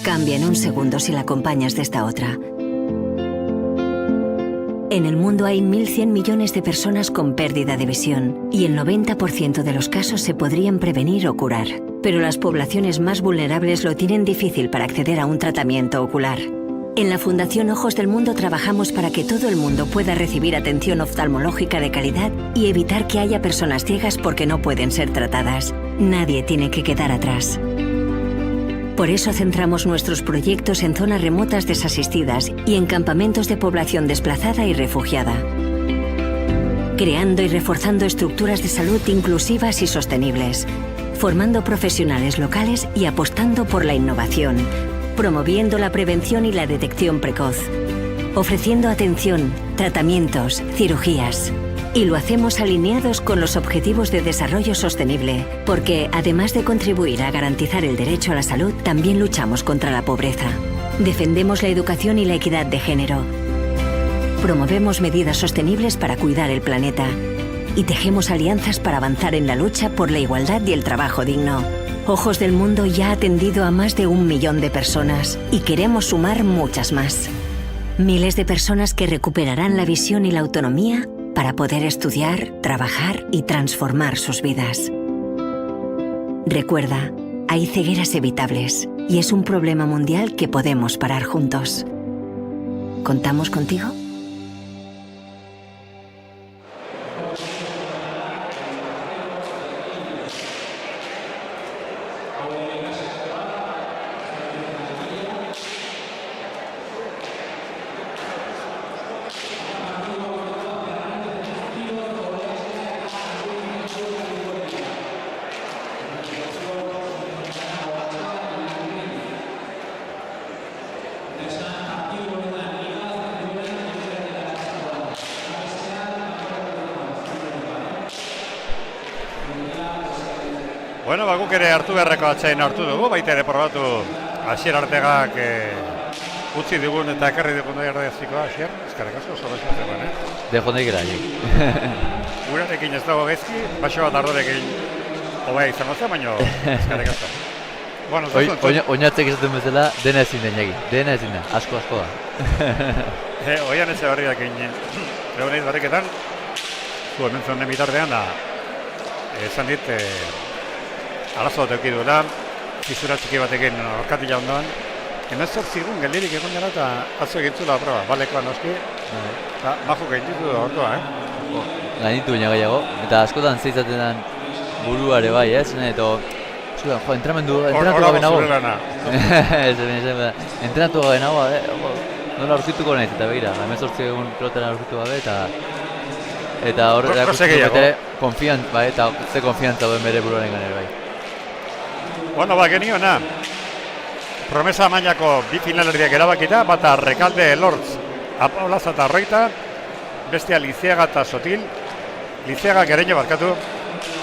cambia en un segundo si la acompañas de esta otra. En el mundo hay 1.100 millones de personas con pérdida de visión y el 90% de los casos se podrían prevenir o curar. Pero las poblaciones más vulnerables lo tienen difícil para acceder a un tratamiento ocular. En la Fundación Ojos del Mundo trabajamos para que todo el mundo pueda recibir atención oftalmológica de calidad y evitar que haya personas ciegas porque no pueden ser tratadas. Nadie tiene que quedar atrás. Por eso centramos nuestros proyectos en zonas remotas desasistidas y en campamentos de población desplazada y refugiada, creando y reforzando estructuras de salud inclusivas y sostenibles, formando profesionales locales y apostando por la innovación, promoviendo la prevención y la detección precoz, ofreciendo atención, tratamientos, cirugías. Y lo hacemos alineados con los Objetivos de Desarrollo Sostenible, porque además de contribuir a garantizar el derecho a la salud, también luchamos contra la pobreza. Defendemos la educación y la equidad de género. Promovemos medidas sostenibles para cuidar el planeta. Y tejemos alianzas para avanzar en la lucha por la igualdad y el trabajo digno. Ojos del Mundo ya ha atendido a más de 1 millón de personas y queremos sumar muchas más. Miles de personas que recuperarán la visión y la autonomía para poder estudiar, trabajar y transformar sus vidas. Recuerda, hay cegueras evitables y es un problema mundial que podemos parar juntos. ¿Contamos contigo? Bueno, guk ere hartu beharreko atsein hartu dugu, baita ere probatu Asier Artegak utzi digun eta ekarri digun da erdezikoa, Asier, eskarek asko oso gaizko zegoen, Dejo nahi gara, Urarekin ez dago gaizki, baixo bat ardorekin hobea izango zen, baina eskarek asko. Bueno, Oinatzek esaten bezala, dena ezin den egi, dena ezin da, asko da. Oian Etxeberriakin egon nahiz barriketan, zu hemen zonen bitartean, esan dit, arazo bat eduki duela, fisura txiki batekin orkatila ondoan. 18 egun geldirik egon dela eta atzo egintzula proba, balekoan noski, eta bajo gainditu da ordoa, Gainditu baina gehiago, eta askotan zeizaten den buruare bai, eta entrenatu gabe nago. Entrenatu gabe nago, nola aurkituko naiz, eta begira, 18 egun pelotara aurkitu gabe, eta hor erakusten bete konfiantza, eta ze konfiantza duen bere buruaren ganera bai. Bueno, geniona. Promesa mailako bi finalerdiak erabakita, bata Rekalde Lortz, Apaolaza eta Arroita, bestea Lizeaga eta Sotil, Lizeaga Gereño barkatu,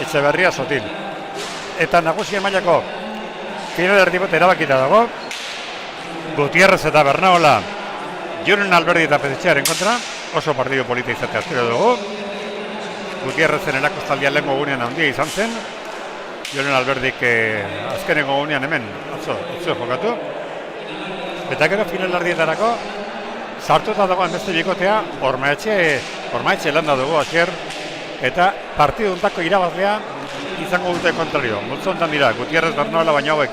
Etxeberria Sotil. Eta nagusien mailako finalerdi bat erabakita dago, Gutierrez eta Bernaola, Julen Alberdi eta Petetxearen kontra, oso partidu polita izatea espero dugu. Gutierrezen erakostaldia lehenko gunean handia izan zen, Julen Alberdik azkeneko gunean hemen atzo jokatu. Eta gero finalerdietarako sartuta dagoen beste bikotea Ormaetxe landa dugu Asier, eta partidu untako irabazlea izango dute kontrario. Multzontan dira, Gutierrez Bernaola baina hauek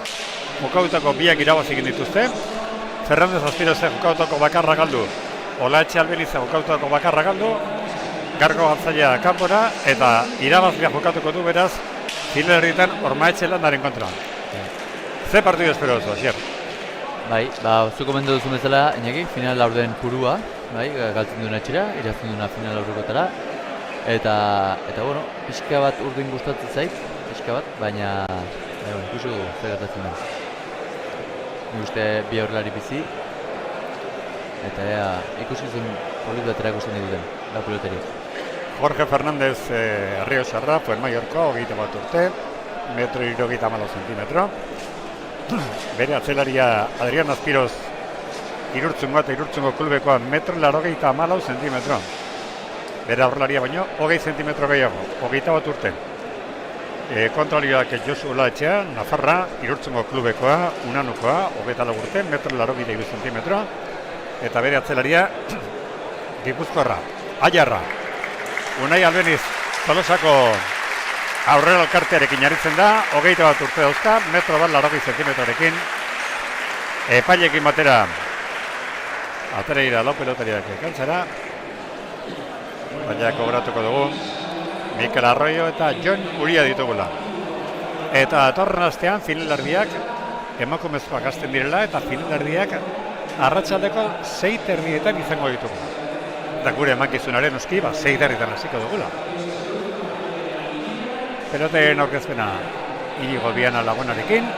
jokautako biak irabazikin dituzte. Fernández Aspiroze jokautako bakarra galdu, Olaetxe Albenize jokautako bakarra galdu, Gargo Gantzaia kanpora eta irabazlea jokatuko du beraz finalerdietan Ormaetxe landaren kontra. Ze partidu espero duzu, Asier? Bai, zuko mendu duzu bezala, Iñaki, final laurden purua, bai, galtzen duena etxera, irazten duena final laurrekotara. Eta bueno, pixka bat urdin gustatzen zait, pixka bat, baina ikusi dugu zer gertatzen den. Nik uste bi aurrelari bizi, eta ikusi zuen polit bat erakusten dituten, lau piloteriak. Jorge Fernández Arriosarra, Fuenmayorko, 21 urte, 1,74 cm. Bere atzelaria Adrián Aspiroz Irurtzungo eta Irurtzungo klubekoan 1,84 cm. Bere aurrelaria baino, 20 cm gehiago, 21 urte. Kontrolioak Josu Olaetxea, Nafarra, Irurtzungo klubekoa, Unanukoa, 24 urte, 1,82 zentimetro, eta bere atzelaria Gipuzkoarra, Aiarra. Unai Albeniz, Tolosako aurrera elkartearekin aritzen da, 21 urte dauzka, 1,80 zentimetrorekin, epailekin batera, atera ira lau pelotariak kantzara, baina kobratuko dugu, Mikel Arroyo eta Jon Uria ditugula. Eta atorren astean finalerdiak emakumezkoak hasten direla eta finalerdiak arratsaldeko 6:30 izango ditugu. Eta gure emakizunaren noski 6:30 hasiko dugula. Peloteen aurkezpena Inigo Biana lagunarekin.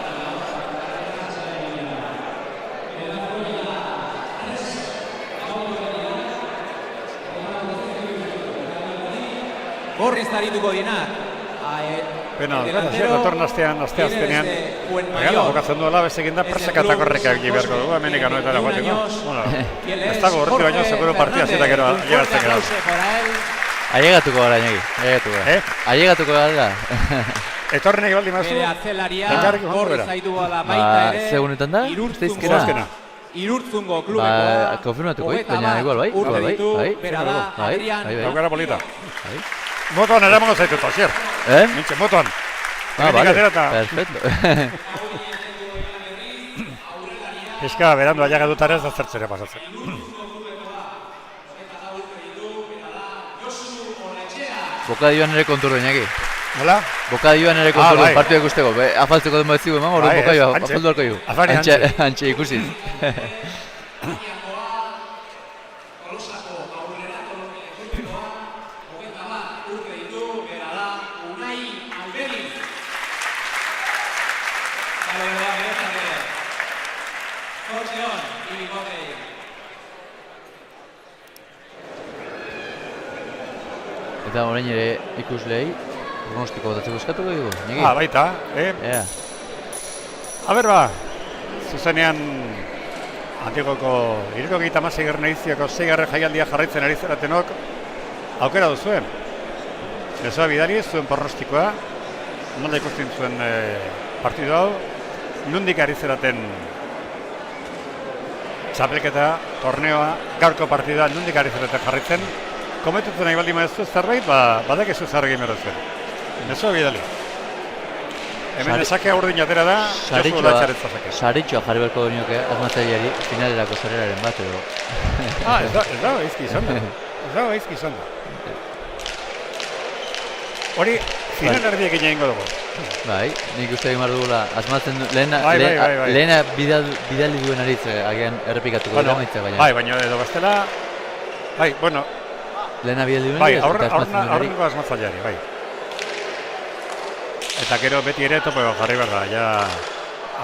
Gorriz arituko dienak. Pena, datorren asteazkenean, bokatzen duela, bezekin da presaka eta korrekak beharko dugu, hemenik anoetara joateko. Ez dago horreti baino, seguro partida zeta gero ailegatzen gara. Ailegatuko gara, Iñaki, ailegatuko gara. Etorren egin baldi mazu, elkarrik Gorriz aritu da baita ere. Segunetan da, usteizkera. Irurtzungo klubekoa. Konfirmatuko hit, baina igual bai. Gaukara polita. Motoan eramango zaitut, Asier. Mintxe, motoan. Vale, perfecto. Pizka, berandu aiaga dutarez da zertzera pasatzen. Bokadioan ere konturdu, Iñaki. Nola? Bokadioan ere konturdu, partioak usteko. Afaltzeko den bat zigu, eman, orduan bokadioa, afaldu halko igu. Antxe ikusiz. Eta orain ere ikuslei pronostiko botatzeko eskatuko dugu, Iñaki? Baita, Aber zuzenean Antigoko 76. edizioko 6. jaialdia jarraitzen ari zeratenok aukera duzuen. Besoa bidali zuen pronostikoa, nola ikusten zuen partidu hau, nondik ari zeraten txapelketa, torneoa, gaurko partidua nondik ari zeraten jarraitzen. Komentutzen nahi baldi maezu zerbait, badak ez zer egin behar zuen. Besoa bidali. Hemen esakea urdin atera da, Josu Olaetxaren zazake. Saritxoa jarri beharko genioke asmatzaileari finalerako sarreraren bat edo. Ez dago izki izan da. Hori, finalerdiak egingo dugu. Bai, nik uste egin behar dugula, asmatzen du, lehena bidali duen aritz agian errepikatuko dira maitzak, baina. Bai, baina edo bestela, bueno. Lehena bidali duen aritz, eta asmatzen duen aurrengo asmatzaileari, bai. Eta gero beti ere topo jarri behar da, ja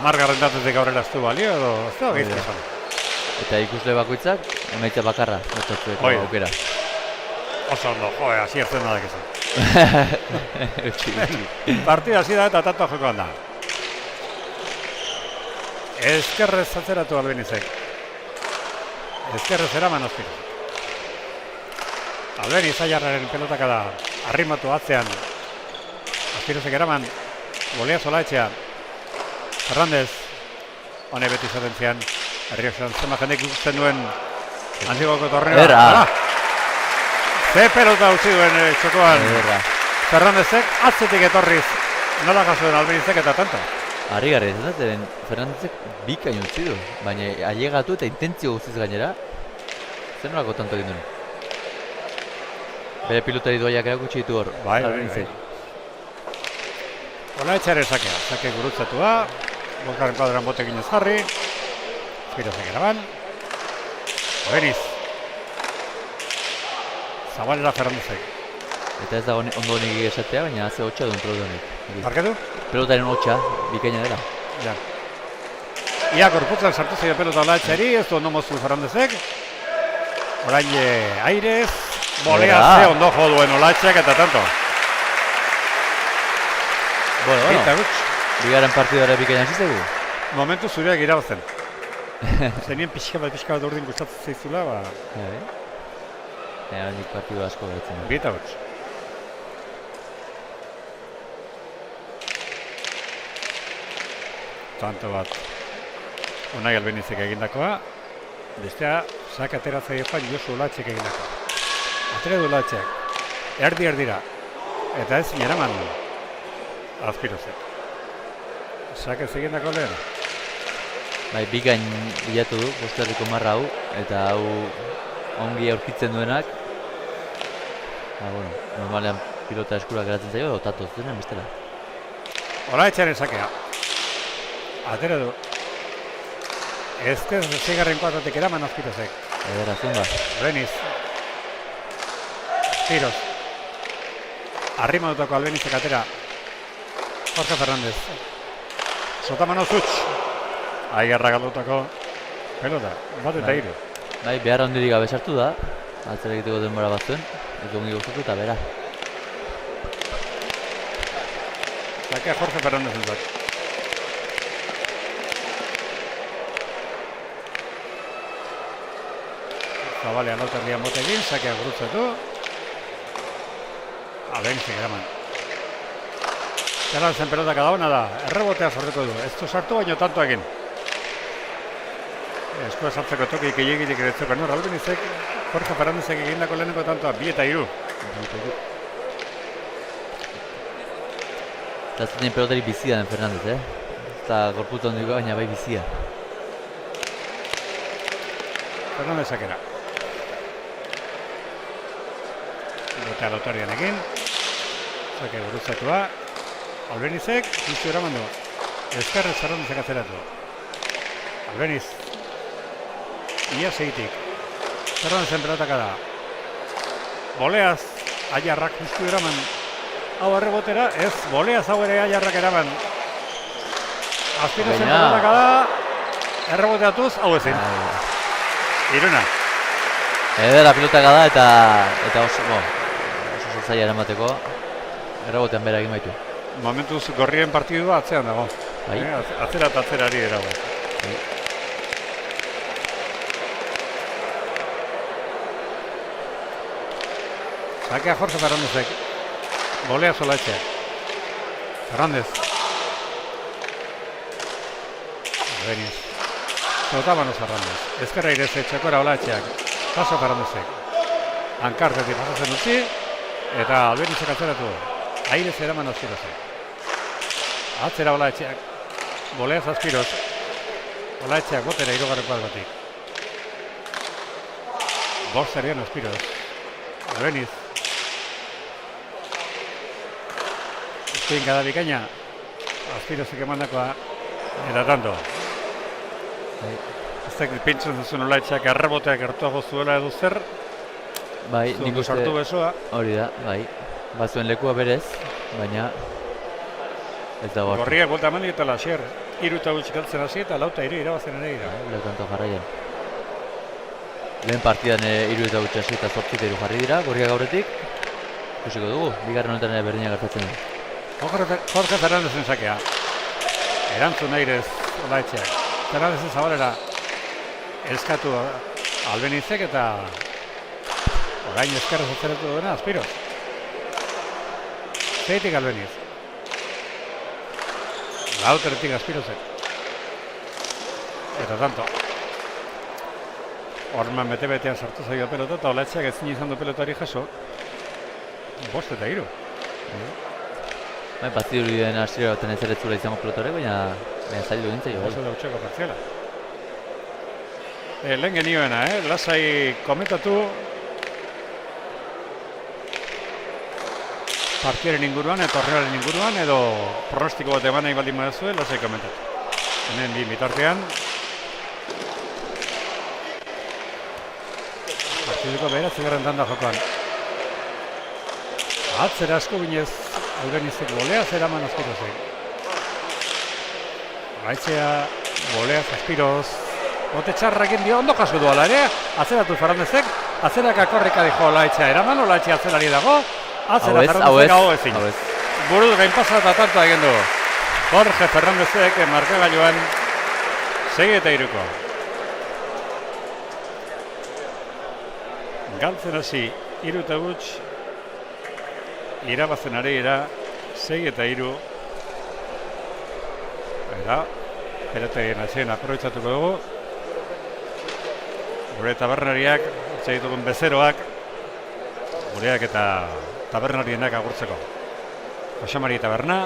10 datutik aurrera ez du balio edo ez da gaizki izan. Eta ikusle bakoitzak, emaitza bakarra, botatzueko aukera. Oso ondo, hasi hartzen da dakizan. Partida hasi da eta tanto jokoan da. Ezkerrez atzeratu Albenizek. Ezkerrez eraman azpik. Albeniz Aiarraren pelotaka da, arrimatu atzean. Azpirozek eraman, Golea Olaetxea, Fernández, hone beti izaten zian, Herrioxan zema jendek ikusten duen Antigoko torneoa. Ze pelota utzi duen txokoan Fernándezek, atzetik etorriz, nola gasuen Albenizek eta tanto. Harri garri ez zaten, Fernándezek bikain utzi du, baina ailegatu eta intentzio guztiz gainera, zer nolako tanto egin duen. Bere pilotari doaiak erakutsi ditu hor, Albenitzek. Olaetxearen sakea, sake gurutzatua, bosgarren kuadran botekin ez jarri, Espirozek eraban, Albeniz, Zabalera Fernándezek. Eta ez da ondo honik esatea, baina haze hotxa duen pelota honik. Barketu? Pelotaren hotxa, bikaina dela. Ja. Ia gorputzan sartu zaio pelota Olaetxeari, ez du ondo mozu Fernándezek. Orain airez, bolea ze ondo jo duen Olaetxeak eta tanto. Bueno, bigarren partidara bikaina zizegu? Momentu zureak irabazten. Zenien pixka bat urdin gustatzen zaizula, Nik partidu asko beretzen. Bieta huts. tanto bat Unai Albenizik egindakoa, bestea sak ateratzaile joan Josu Olatxek egindakoa. Atera du Olatxek, erdi-erdira, eta ez eraman Azpirozek. Sak ez egindako lehen. Bai, bikain bilatu du, Bosterriko marra hau, eta hau ongi aurkitzen duenak. Bueno, normalean pilota eskura geratzen zaio, otatu zuten bestela. Olatxaren sakea. Atera du. Ezkez zeigarren kuatrotik eraman Azpirozek. Edera zumba. Albeniz. Azpiroz. Arrima dutako Albenitzek atera. Jorge Fernández. Sotamano Zutx. Aigarra galdutako pelota. Bat eta hiru. Bai, behar handirik gabe sartu da. Atzera egiteko denbora batzuen. Eta ongi gustatu eta bera. Sakea Jorge Fernández entzak. Zabalean lauterrian botekin, sakea gurutzatu. Albenitzek eraman. Zeran zen pelota kada hona da, errebotea sortuko du. Ez du sartu baino tanto egin. Eskua sartzeko toki gehiagirik eretzeko nor. Albenitzek, Jorge Fernándezek egindako leheneko tantoa, 2 eta 3. Eta zuten pelotari bizia den Fernández, Eta gorputu handiko baina bai bizia. Fernándezak era. Eta lotarien egin. Zake burutzatua. Albenitzek, justu eraman du. Ezkerrez Fernándezek atzeratu. Albeniz. Ia zeitik. Fernándezek pelotaka da. Boleaz, Aiarrak justu eraman. Hau errebotera, ez, Boleaz hau ere Aiarrak eraman. Azpirozen pelotaka da. Erreboteatuz, hau ezin. Iruna. Edera pilotaka da eta oso zaila eramateko. Errebotean bera egin baitu. Momentuz gorrien partidua atzean dago. Bai. Atzera eta atzerari erago. Bai. Sakea Jorge Fernándezek. Bolea Olatxek. Fernández. Albeniz. Zotamano Fernández. Ezkerra ireze txekora Olatxeak. Paso Fernándezek. Ankartetik pasatzen utzi. Eta Albenitzek atzeratu. Airez eraman Azpirozek. Atzera Olatxeak. Boleaz Azpiroz. Olatxeak botera hirugarren kuadrotik. Bosterian Azpiroz. Albeniz. Ezpinka da bikaina. Azpirozek emandakoa. Eta tanto. Ez pintzen duzun Olatxeak erreboteak hartuago zuela edo zer. Bai, nik uste sartu besoa. Hori da, bai. Bazuen lekua berez, baina ez dago hartu. Gorriak bolta mandi eta Lasier. 3 eta gutxik altzen hasi eta 4 eta 3 irabazen ere ira. Lekanto jarraian. Lehen partidan 3 eta gutxi hasi eta 8 eta 3 jarri dira, Gorriak aurretik. Ikusiko dugu, bigarren honetan ere berdinak gertatzen du. Jorge Fernández sakea. Erantzun Airez Olatxeak. Fernández zabalera eskatu Albenitzek eta orain eskerrez atzeratu duena Azpiroz. Zeitik Albeniz. Lautertik Azpirozek. Eta tanto. Horman bete-betean sartu zaio pelota eta Olatxeak ezin izan du pelotari jaso. 5 eta 3. Bai, partidu den hasiera baten ez eretzula izango pelotare, baina zaildu egin zaio. Oso da utxeko partziala. Lehen genioena, lasai komentatu partiaren inguruan eta horrearen inguruan edo pronostiko bat eman nahi baldin badazue, lasai komentatu. Hemen bi bitartean partiduko beheratzigarren tanda jokoan. Atzera asko binez Albenitzek Boleaz eraman Azpirozek. Gaitzea, Boleaz Azpiroz. Bote txarrakin dio, ondo jasko du ala ere. Atzeratu Fernándezek, atzerak akorrika dijo Olatxea eraman, Olatxea atzerari dago. Atzera Fernándezek hau ezin. Buruz gainpasa eta tarta egin du. Jorge Fernándezek markagailuan 6 eta 3. Galtzen hasi 3 eta gutx. Irabazen areira 6 eta 3. Eta pelotarien atxeen aprobetxatuko dugu. Gure tabernariak, utxe ditugun bezeroak, gureak eta tabernarienak agurtzeko. Jose Mari Taberna,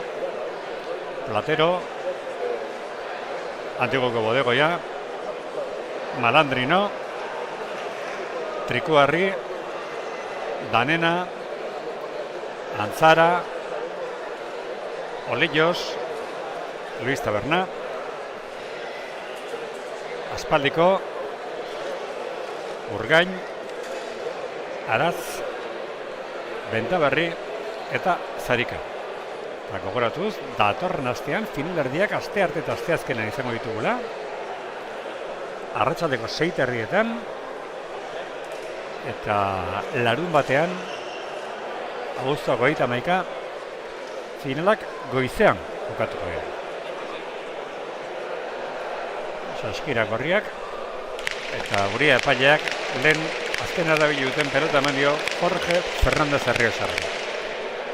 Platero, Antigoko Bodegoia, Malandrino, Trikuarri, Danena, Antzara, Olillos, Luis Taberna, Aspaldiko, Urgain, Araz, Bentaberri eta Zarika. Eta gogoratuz, datorren astean finalerdiak aste arte eta aste azkenean izango ditugula. Arratsaldeko 6:30 eta larun batean abuztuak 31 finalak goizean jokatuko dira. Saskira gorriak eta guria epaileak lehen azken erabili duten pelota eman dio Jorge Fernández Arriosarri.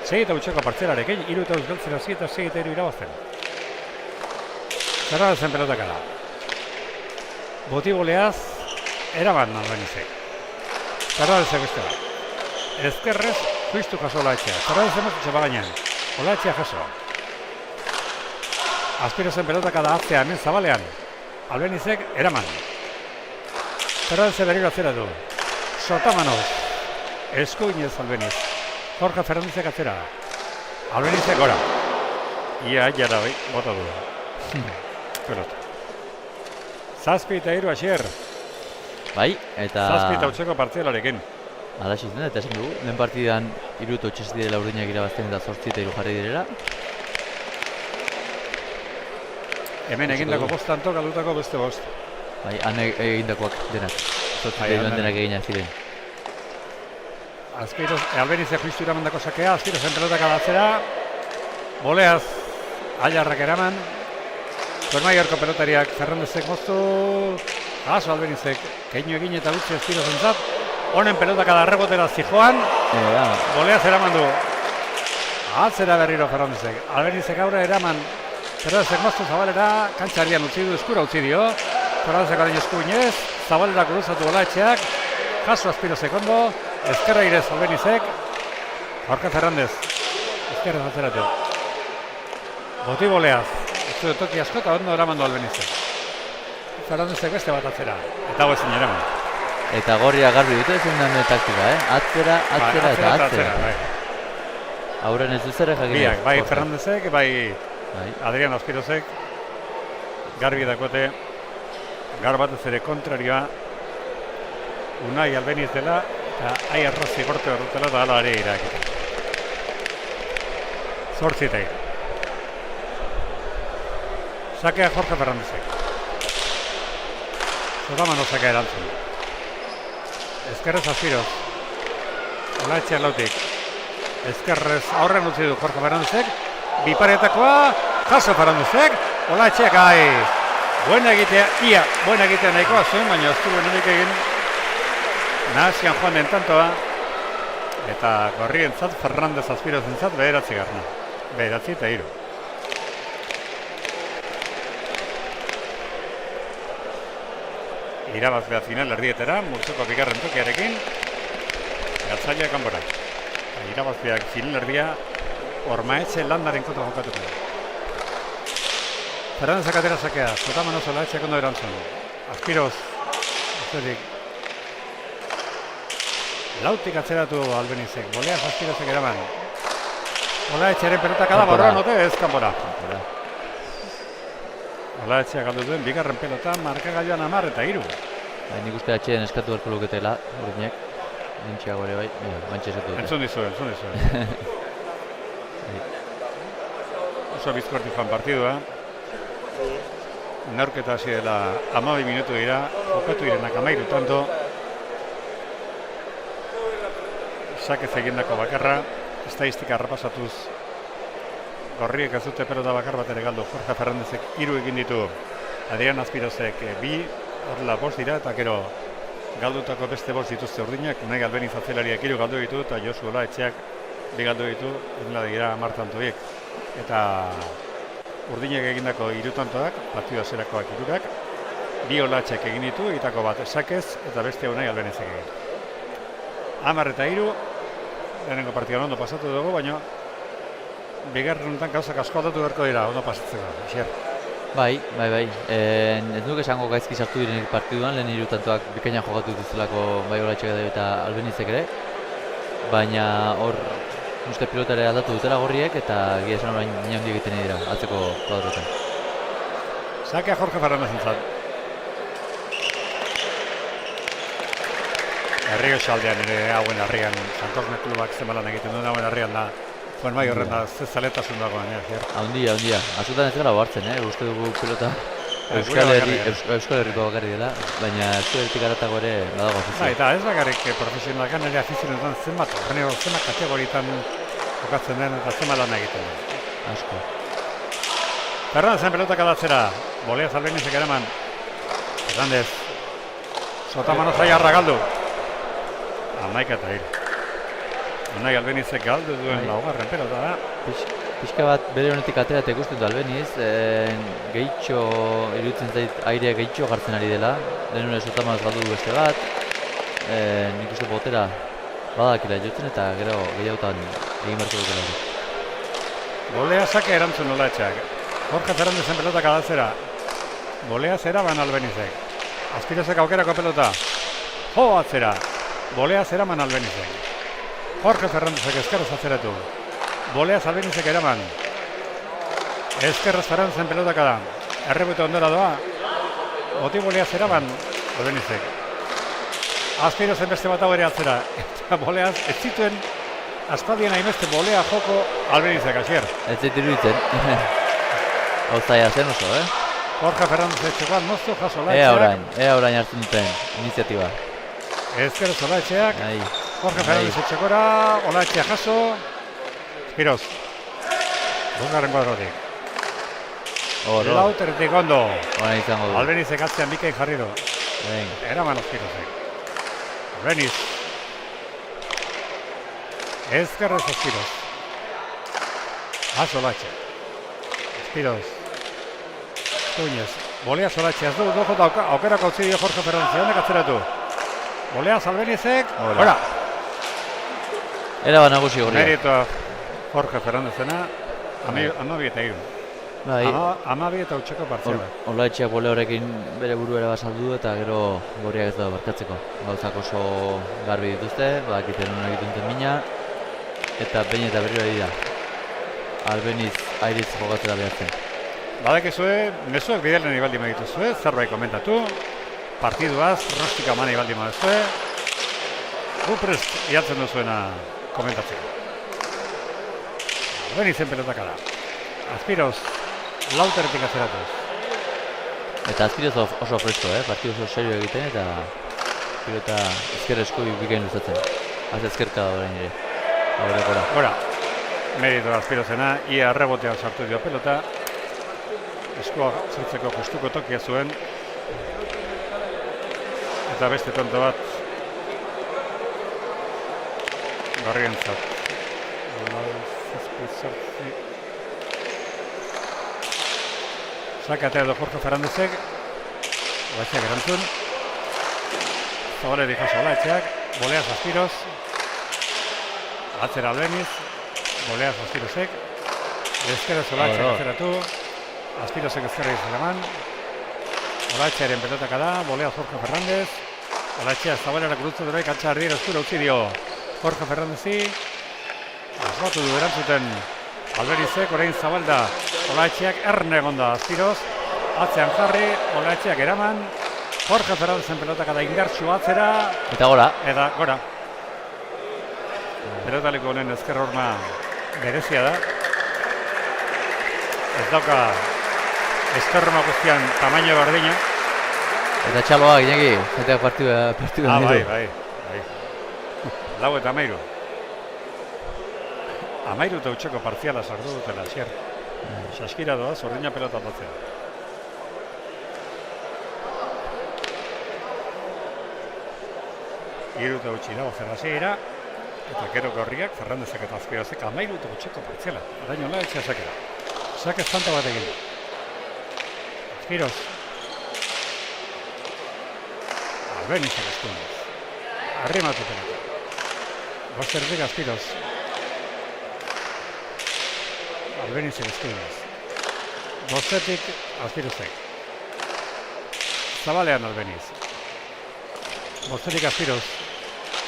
6-8 partzelarekin, 3 galtzen hasi eta 6-3 irabazten. Zerrazen pelotak da. Botiboleaz, eraman Albenizek. Zerrazen beste da. Ezkerrez, juistu jaso Olaetxea. Zerrazen mazutxe bagainan. Olaetxea jaso. Azpirozen pelotak da atzea hemen zabalean. Albenizek, eraman. Zerrazen berriro atzera du. Sotamanoz. Eskuinez Albeniz. Jorge Fernándezek atzera. Albenizek gora. Ia jara bai, bota du. Pelota. Zazpi eta 3 Asier. Bai, eta... Zazpi eta 8 partidalarekin. Alaxi zen, eta esan dugu, lehen partidan 3-8 direla urdinak irabazten eta 8 eta 3 jarri direla. Hemen egindako bostanto, galdutako beste bost. Bai, han egindakoak denak. 8 denak eginak ziren. Azkeiroz, Albenizek juistu iramandako sakea, Azkeirozen pelotak adatzera. Boleaz, Aiarrak eraman. Kormaiorko pelotariak Fernándezek moztu. Aso Albenizek, keinu egin eta utzi Azkeirozen zat. Honen pelotak adarrebotera zijoan. Boleaz eraman du. Atzera berriro Fernándezek. Albenizek aurre eraman. Fernándezek moztu zabalera, kantxarian utzi du, eskura utzi dio. Fernándezek orain eskuinez, zabalera kuruzatu Olaetxeak. Jaso Azpirozek ondo. Ezkerra irez Albenizek, Jorge Fernández, ezkerra atzeratu. Botiboleaz, ez du toki asko eta ondo eramandu Albenizek. Fernándezek beste bat atzera, eta hau ezin eraman. Eta gorria garbi dute ezin da taktika, Atzera eta atzera. Hauren ez duzere jakin. Biak, bai Fernándezek, bai Adrian Azpirozek, garbi dakote, gaur batez ere kontrarioa, Unai Albeniz dela, eta Aiarra zigortu errutela da ala ere irakita. Zortzitei. Sakea Jorge Fernándezek. Zotamano sakea erantzun. Ezkerrez Azpiroz. Olaetxean lautik. Ezkerrez aurren utzi du Jorge Fernándezek. Biparetakoa, jaso Fernándezek. Olaetxeak buena egitea, buena egitea nahikoa zuen, baina ez du benenik egin. Nahasian joan den tantoa, eta gorrientzat Fernández Azpirozentzat 9 garna. 9 eta 3. Irabazlea final erdietera, multzoko bigarren tokiarekin, Gatzailea kanbora. Irabazleak final erdia, Ormaetxe Landaren kontra jokatuko da. Fernándezek atera sakea, Zotamano Olaetxeak ondo erantzun. Azpiroz, azerik. Lautik atzeratu Albenizek, Boleaz Azpirozek eraman. Olaetxearen pelotak da borroan ote ez kanbora. Olaetxea galdu duen bigarren pelota, markagailuan 10 eta 3. Nik uste atxeen eskatu beharko luketela, urdinak. Nintxeago ere bai, bantxe esatu dute. Entzun dizu. Oso bizkorti joan partidua. Neurketa hasi dela 12 minutu dira, jokatu direnak 13 tanto. Sakez egindako bakarra, estadistika repasatuz. Gorriek ez dute pelota bakar bat ere galdu. Jorge Fernándezek 3 egin ditu. Adrian Azpirozek 2, horrela 5 dira, eta gero galdutako beste 5 dituzte urdinak. Unai Albeniz atzelariak 3 galdu ditu, eta Josu Olaetxeak 2 galdu ditu, dira 10 tantoiek. Eta urdinek egindako 3 tantoak, partidu haserakoak 3, 2 Olatxek egin ditu, egitako bat Sakez eta beste Unai Albenizek egin. 10-3, lehenengo partidan ondo pasatu dugu, baina bigarren honetan gauzak asko aldatu beharko dira, ondo pasatzeko. Asier. Bai. Ez duk esango gaizki sartu direnik partiduan, lehen 3 tantoak bikaina jokatu dituzulako bai Olatxek eta Albenizek ere, baina hor uste pilotare aldatu dutela gorriek eta gira esan orain nina handi egiten dira atzeko kuadroetan. Sakea Jorge Fernández entzat. Herri osaldean ere hauen harrian, Santorne klubak zemalan egiten duen hauen harrian da, zuen bai horren da zezaletasun dagoen, Handia. Azutan ez gara hartzen, uste dugu pilota Euskal Herriko bakarri dela, baina Euskal Herritik aratago ere badago afizioa. Eta ez bakarrik profesionalak ere afizionetan zenbat kategorietan jokatzen den eta zenbat lan egiten den. Asko. Fernández pelotak aldatzera, Boleaz Albenizek eraman. Fernández, Sotamano Zaiarra galdu. 11-3. Unai Albenizek galdu duen laugarren pelota da. Pixka bat bere honetik atera eta ikusten du Albeniz, gehitxo, iruditzen zait airea gehitxo jartzen ari dela, lehen hori Sotamanoz galdu du beste bat, nik uste botera badakila jotzen eta gero gehiagotan egin beharko dutela. Boleazak erantzun Olatxak. Jorge Fernández pelotak aldatzera. Boleaz eraman Albenizek. Azpirozek aukerako pelota. Jo atzera. Boleaz eraman Albenizek. Jorge Fernándezek eskerrez atzeratu. Boleaz Albenizek eraman. Eskerrez Fernández pelotak da. Errebuta ondora doa. Boti Boleaz eraman Albenizek. Azpirozen beste bat hau ere atzera. Eta Boleaz ez zituen aspaldien hainbeste Bolea joko Albenizek, Asier. Ez zait iruditzen. Hau zaila zen oso, Jorge Fernández txokoan moztu jaso Olatxeak. Ea orain hartzen duten iniziatiba. Ezkerrez Olatxeak. Jorge Fernández txokora, Olatxeak jaso. Espiroz. Bosgarren kuadrotik. Lauterretik ondo. Orain izango du. Albenizek atzean bikain jarri du. Eraman Azpirozek. Albeniz. Ezkerrez Azpiroz. Jaso Olatxeak. Azpiroz. Zuñez. Boleaz Olatxeaz du eta aukerako utzi dio Jorge Fernández. Honek atzeratu. Boleaz Albenizek. Hora. Era nagusi gorria. Meritoa Jorge Fernándezena. 12-3. 12 eta utxeko partziala. Olatxeak bole horrekin bere buru ere basaldu eta gero gorriak ez dago barkatzeko. Gauzak oso garbi dituzte, badakiten honak egiten mina. Eta behin eta berriro dira. Albeniz airiz jokatzera behartzen. Badakizue, mezuak bidelen ibaldi magituzue, zerbait komentatu. Partiduaz, rostika mani ibaldi magituzue. Guprest ialtzen duzuena komentatzeko. Albenizen pelotak da. Azpiroz, Lauterretik atzeratuz. Eta Azpiroz oso fresko, partidu oso serio egiten eta pilota ezker esku bikain luzatzen. Az ezkerka da orain ere. Gora. Merito Azpirozena, ia rebotean sartu dio pelota. Eskua zertzeko justuko tokia zuen. Eta beste tonto bat garrientzat. Sakatea edo Jorge Fernándezek. Olatxeak erantzun. Zabaleri jaso Olatxeak. Boleaz Azpiroz. Atzera Albeniz. Boleaz Azpirozek. Ezkerrez Olatxeak atzeratu. Azpirozek ezkerra izan. Olatxearen pelotaka da. Boleaz Jorge Fernández. Olatxea Zabalera kurutze dure. Kantxa herriera eskura utzi dio Jorge Fernándezi. Asbatu du erantzuten Albenizek, orain Zabalda. Olatxeak erne egonda Azpiroz. Atzean jarri, Olatxeak eraman. Jorge Fernández pelotaka da indartsu atzera. Eta gora. Eta gora. Pelotaliko honen ezker horma berezia da. Ez dauka ezker horma guztian tamaino berdina. Eta txaloa, Iñaki, jateak partidua bai. 4-13. 13 eta utxeko partziala sartu dutela, Asier. Saskira doa, zordina pelota batzea. Hiru eta utxi dago zerraseira. Eta gero gorriak, Fernándezek eta Azpirozek 13 eta utxeko partziala. Araino Olatxea sakera. Sake espanta bat egin. Aspiros. Albenizek eskunduz. Arrimatu pelota. Bosterdik Aspiros. Albenizek eskunduz. Bostetik Aspirosek. Zabalean Albeniz. Bostetik Aspiros.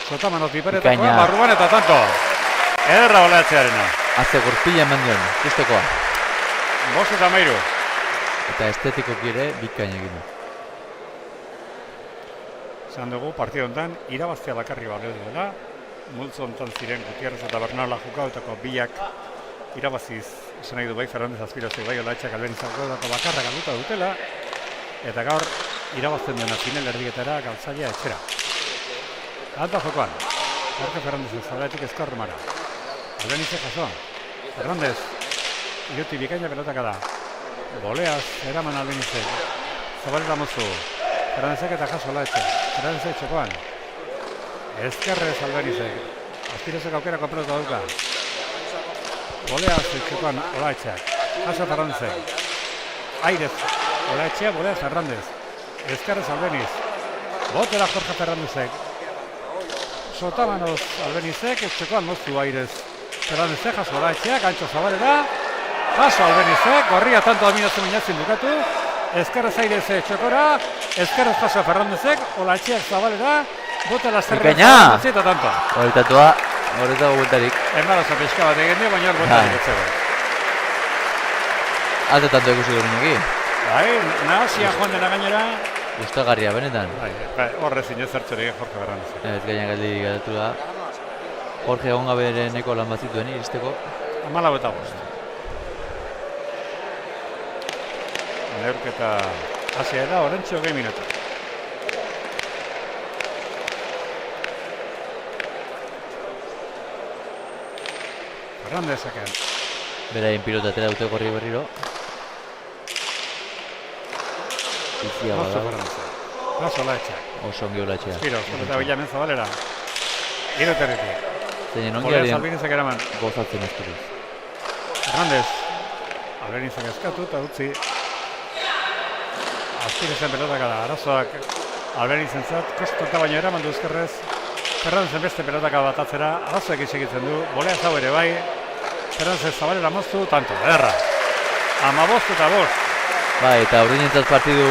Sotamanoz biperetakoa, barruan eta tanto. Ederra oleatzearena. Azte gorpila eman duen, justekoa. 5-13. Eta estetikoki ere bikain egin du. Zan dugu, partida honetan, irabaztea bakarri balio duela. Multzo honetan ziren Gutierrez eta Bernala jukautako biak irabaziz esan nahi du bai Fernandez Aspirozek bai Olaetxeak Albenizako bakarra galduta dutela. Eta gaur irabazten duena final erdietara galtzailea etxera. Alta jokoan, Jorge Fernandez zabaletik eskormara. Albenizek jaso. Fernandez, iruti bikaina pelotaka da. Boleaz, eraman Albenizek. Zabalera mozu. Fernandezek eta jaso Olaetxe. Fernandezek txokoan. Ezkerrez Albenizek. Aspirozek aukerako pelota dauka. Boleaz txokoan Olaetxeak. Jaso Fernandezek. Airez Olaetxea, Boleaz Fernandez. Ezkerrez Albeniz. Botera Jorge Fernandezek. Sotamanoz Albenizek, txokoan moztu Airez. Fernandezek jaso Olaetxeak, Antxo Zabalera. Jaso Albenizek, gorria tanto dominatzen minatzen dukatu. Ezkerrez Airez txokora. Ezkerrez jaso Fernandezek, Olaetxeak Zabalera. Botela zerrez Fernandezek eta tanto. Horretatua, horretago bueltarik. Embarazo pixka bat egin du, baina hor bueltarik etzego. Alta tanto ikusi duen egi. Bai, nahazia joan dena gainera. Gustagarria, benetan. Bai, horrezin ez zertxorik Jorge Fernandezek. Ez gainak aldi geratu da. Jorge egon gabe ere neko lan bat zituen iristeko. 14. Neurketa hasia da, orentxo 20 minutu. Fernandezeken. Beraien pilota atera dute gorri berriro. Izia Oso bada. Fernandezek. Oso Olaetxeak. Oso ongi Olaetxea. Aspiros, pelota bilamen Zabalera. Iroterritik. Zeinen ongi Boleaz arien Albinizek eraman. gozatzen Aspiruz. Fernandez. Albinizek eskatu eta utzi. Aspirozen pelotaka da. Arazoak Albenizen zat. Kostota baino eraman du ezkerrez. Fernandezen beste pelotaka bat atzera. Arazoak isegitzen du. Boleaz hau ere bai. Fernandez Zabalera moztu. Tanto. Ederra. 15 eta 5. Bai, eta urdinentzat partidu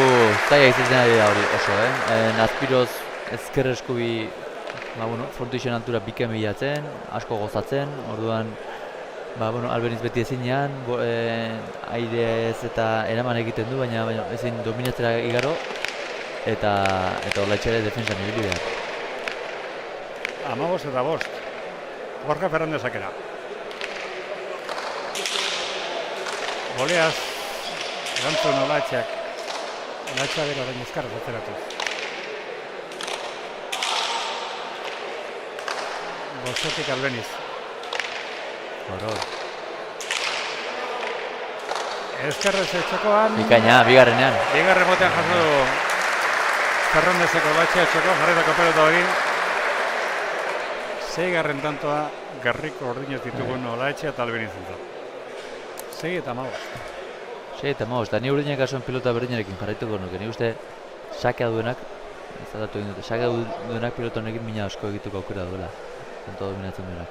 zaila izaten ari da hori oso, Aspiroz ezker eskubi frontixen altura bikain bilatzen, asko gozatzen, orduan Albeniz beti ezinean, airez eta eraman egiten du, baina ezin dominatzera igaro, eta Olaetxea defensan ibili behar. 15 eta 5. Jorge Fernandezakera. Boleaz. Erantzun Olaetxeak. Olaetxea bera orain ezkarraz atzeratuz. Bostetik Albeniz. Horror. Ezkerrez txokoan. Bikaina, bigarrenean. Bigarren botean jaso du Fernandezeko Olaetxea txokoan jarretako pelota hori. 6. tantoa Garriko ordinez ditugun Olaetxea eta Albeniz entzat. 6 eta 15. 6 eta 15, eta ni urdinak kasuan pilota berdinarekin jarraituko nuke, ni uste sakea duenak, zatatu egin dute, sakea duenak pilota honekin mina asko egituko aukera duela, tanto dominatzen duenak.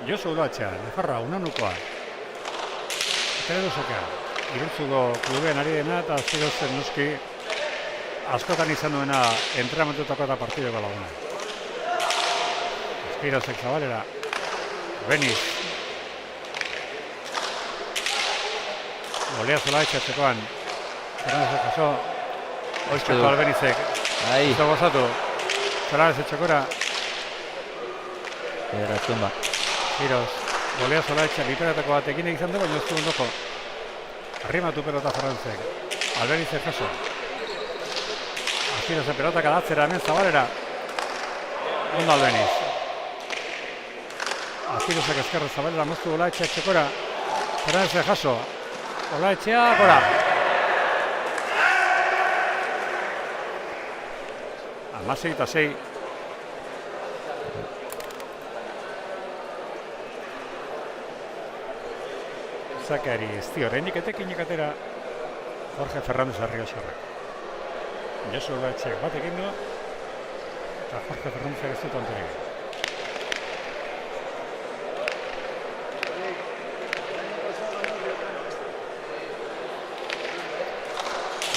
Josu Olaetxea, Nafarroa, Unanukoa. Eta edo sakea, Irurtzuko klubean ari dena eta Aspirozen nuski askotan izan duena entrenamentuetako eta partidoko laguna. Aspirozek Zabalera, Beniz. Boleaz Olaetxea txekoan. Fernandezek jaso. Oizkeko Albenizek. Izo gozatu. Fernandezek txekora. Ederatzen ba. Giroz. Boleaz Olaetxea biperatako batekin egizan du, baina ez du ondoko. Arrimatu pelota Fernandezek. Albenizek jaso. Aspirozen pelota kadatzera hemen Zabalera. Ondo Albeniz. Aspirozek ezkerra Zabalera moztu Olaetxea txekora. Fernandezek jaso. Olaetxea, gora. Amasei eta 6. Sakeari ez dio oraindik etekinik atera Jorge Fernández Arrioxarrak. Josu Ulaetxeak bat egin du, eta Jorge Fernández ez dut onturik.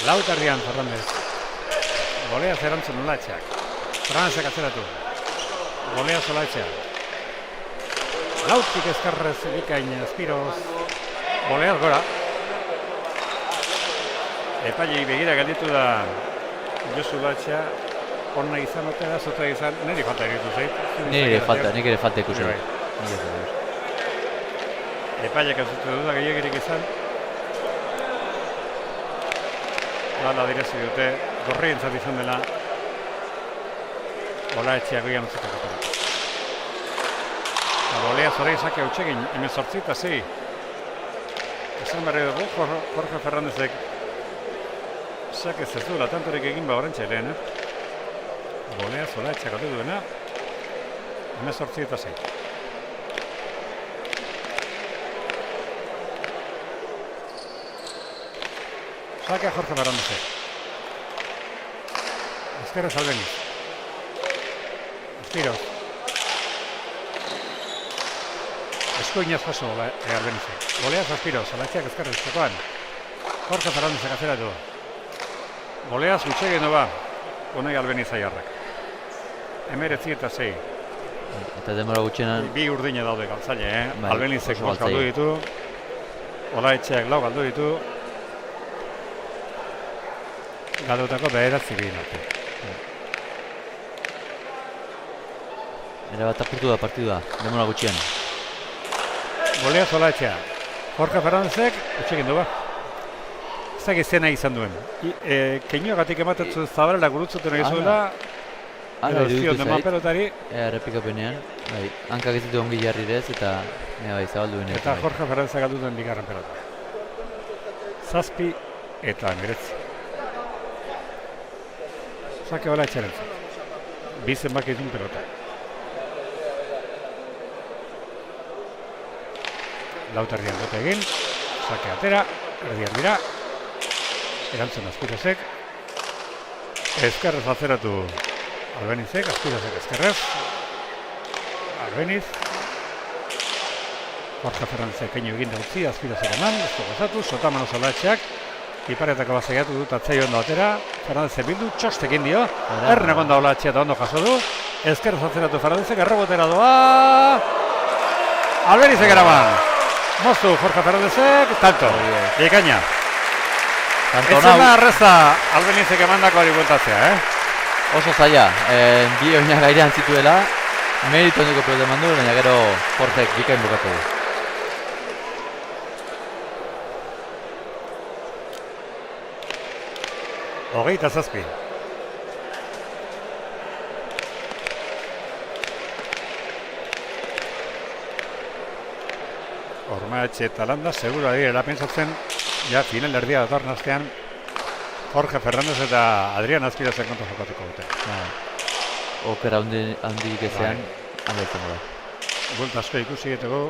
Lautarrian Fernández. Golea zerantzun Ulaetxeak. Fernándezek atzeratu. Golea Ulaetxeak. Lautik ezkarrez bikain Aspiroz. Golea gora. Epailei begira gelditu da Josu Ulaetxea. Hona izan otera, zota izan, niri falta eritu zait. Nire falta ikusi. Epailek ez dut duda gehiagirik izan. Hala direzi dute, gorrientzat izan dela Ulaetxea goian utzitako pelota. Golea zora izake hautxegin, 18-6. Esan berri dugu, Jorge Fernándezek sakez ez duela tantorik egin ba horrentxe lehen, Golea zora etxakatu duena, 18-6. Sakea Jorge Fernándezek. Ezkerrez Albeniz. Aspiroz. Eskuinaz paso Albeniz. Goleaz Aspiroz, Ulaetxeak ezkerrez txokoan. Jorge Fernándezek atzeratu. Goleaz gutxegin doa, Unai Albeniz aiarrak. 19-6. Eta demora gutxenan... Bi urdine daude galtzaile, Albenizek bost galdu ditu. Ulaetxeak 4 galdu ditu. Galdutako bederatzi bihin arte. Era bat apurtu da partidua, demora gutxian. Golea Ulaetxea. Jorge Fernándezek, utxekin du ba. Zag izena izan duen. Keinoagatik ematetzen Zabarela gurutzuten egizuela. Ara iruditu zait. pelotari. Errepikapenean. Hankak ez ditu ongi jarri dez eta zabaldu bine. Eta Jorge Fernándezek galdu duen bigarren pelota. 7 eta 19. Sake Ulaetxearen zat. Bizen bakitun pelota. Lautarrian dute egin. Sake atera. Erdiar dira. Erantzun Aspirozek. Ezkerrez atzeratu Albenizek. Aspirozek ezkerrez. Albeniz. Jorge Fernándezek keinu egin dautzi. Aspirozek eman. Ez du gozatu. Sotamano Ulaetxeak. Iparetako bazaiatu dut atzai ondo atera. Fernándezek bildu. Txostekin dio. Ernegon da Ulaetxea eta ondo jaso du. Ezkerrez atzeratu Fernándezek. Errebotera doa. Albenizek eraman. Moztu Jorge Fernándezek. Tanto. Ikaina. Etzen da arreza Albenizek emandako ari bueltatzea, Oso zaila, bi oinak gairean zituela, meritu handiko pelota eman du, baina gero Jorgek bikain bukatu du. Hogeita 7. Ormaetxe eta Landa segura direla pentsatzen, ja final erdia datorren astean Jorge Fernández eta Adrián Aspirozen kontra jokatuko dute. Okera handik ezean, handaitzen da. Bulta asko ikusi egiteko,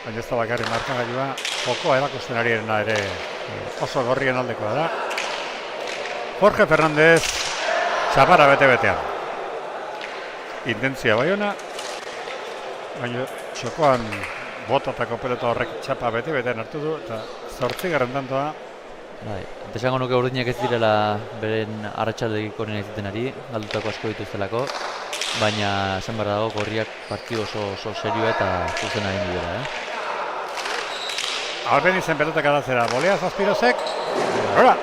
baina ez da bakarri markagailua, jokoa erakusten ariena ere oso gorrien aldekoa da. Jorge Fernández, txapara bete-betean. Intentzia bai ona, baina txokoan botatako pelota horrek txapa bete-betean hartu du, eta 8. tantoa. Eta esango nuke urdinak ez direla beren arratsaldegik honen egiten ari, galdutako asko dituztelako, baina esan behar dago gorriak partidu oso serioa eta zuzena egin dira. Albenizen pelotak adatzera, Boleaz Aspirozek, gora!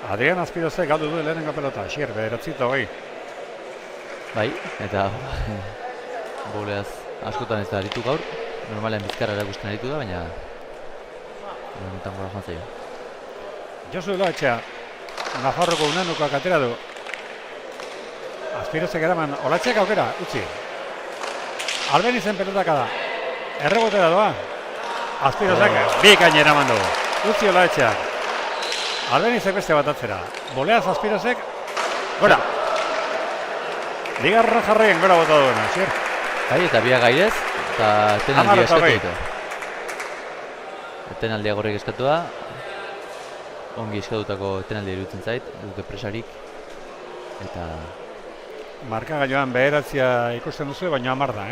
Adrián Aspirozek galdu du lehenengo pelota, xier, 9-20. Bai, eta Boleaz askotan ez da aritu gaur, normalean bizkarra erakusten aritu da, baina honetan gora joan zaio. Josu Ulaetxea, Nafarroko unanukoak atera du. Aspirozek eraman, Ulaetxeak aukera, utzi. Albenizen pelotaka da. Errebotera doa. Aspirozek bikain eraman du. Utzi Ulaetxeak. Albenizek beste bat atzera. Boleaz Aspirozek, gora. Bigarren jarraien gora bota duena, xier. Bai, eta biak gairez, eta tenan bi eskatu dute. etenaldia gorrek eskatua. Ongi eskatutako etenaldia iruditzen zait, dute presarik. Eta... Markagailuan beheratzia ikusten duzu, baina 10 da,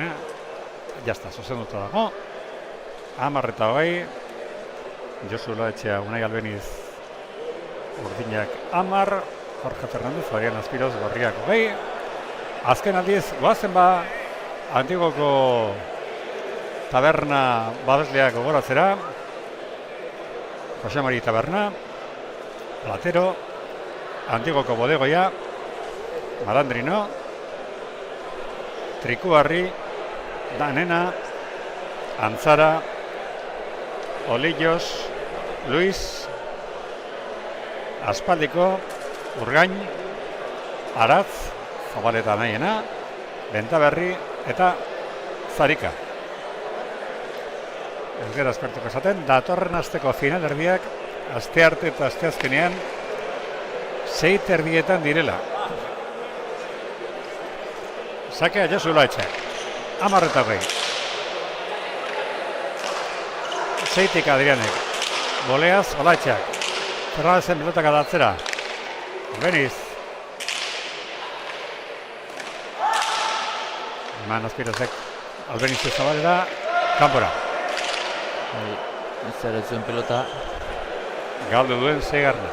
Jazta, zuzenduta dago. 10 eta 20. Josu Ulaetxea, Unai Albeniz urdinak 10. Jorge Fernandez, Fabián Aspiroz, gorriak 20. Azken aldiz, goazen Antigoko taberna babesleak gogoratzera. Jose Mari Taberna, Platero, Antigoko bodegoia, Malandrino, Trikuarri, Danena, Antzara, Olillos, Luis, Aspaldiko, Urgain, Aratz, Zabaleta nahiena, Bentaberri eta Zarika. Ez gara aspertuko esaten, datorren asteko finalerdiak aste arte eta aste azkenean 6 erdietan direla. Sakea Josu Ulaetxe, 10 eta 20. 6tik Adrianek, Boleaz Olaetxeak, Ferradezen pelotak adatzera, Albeniz. Eman Aspirozek, Albeniz Zabalera, kanpora. Ez zuen pelota. Galdu duen Seigarna.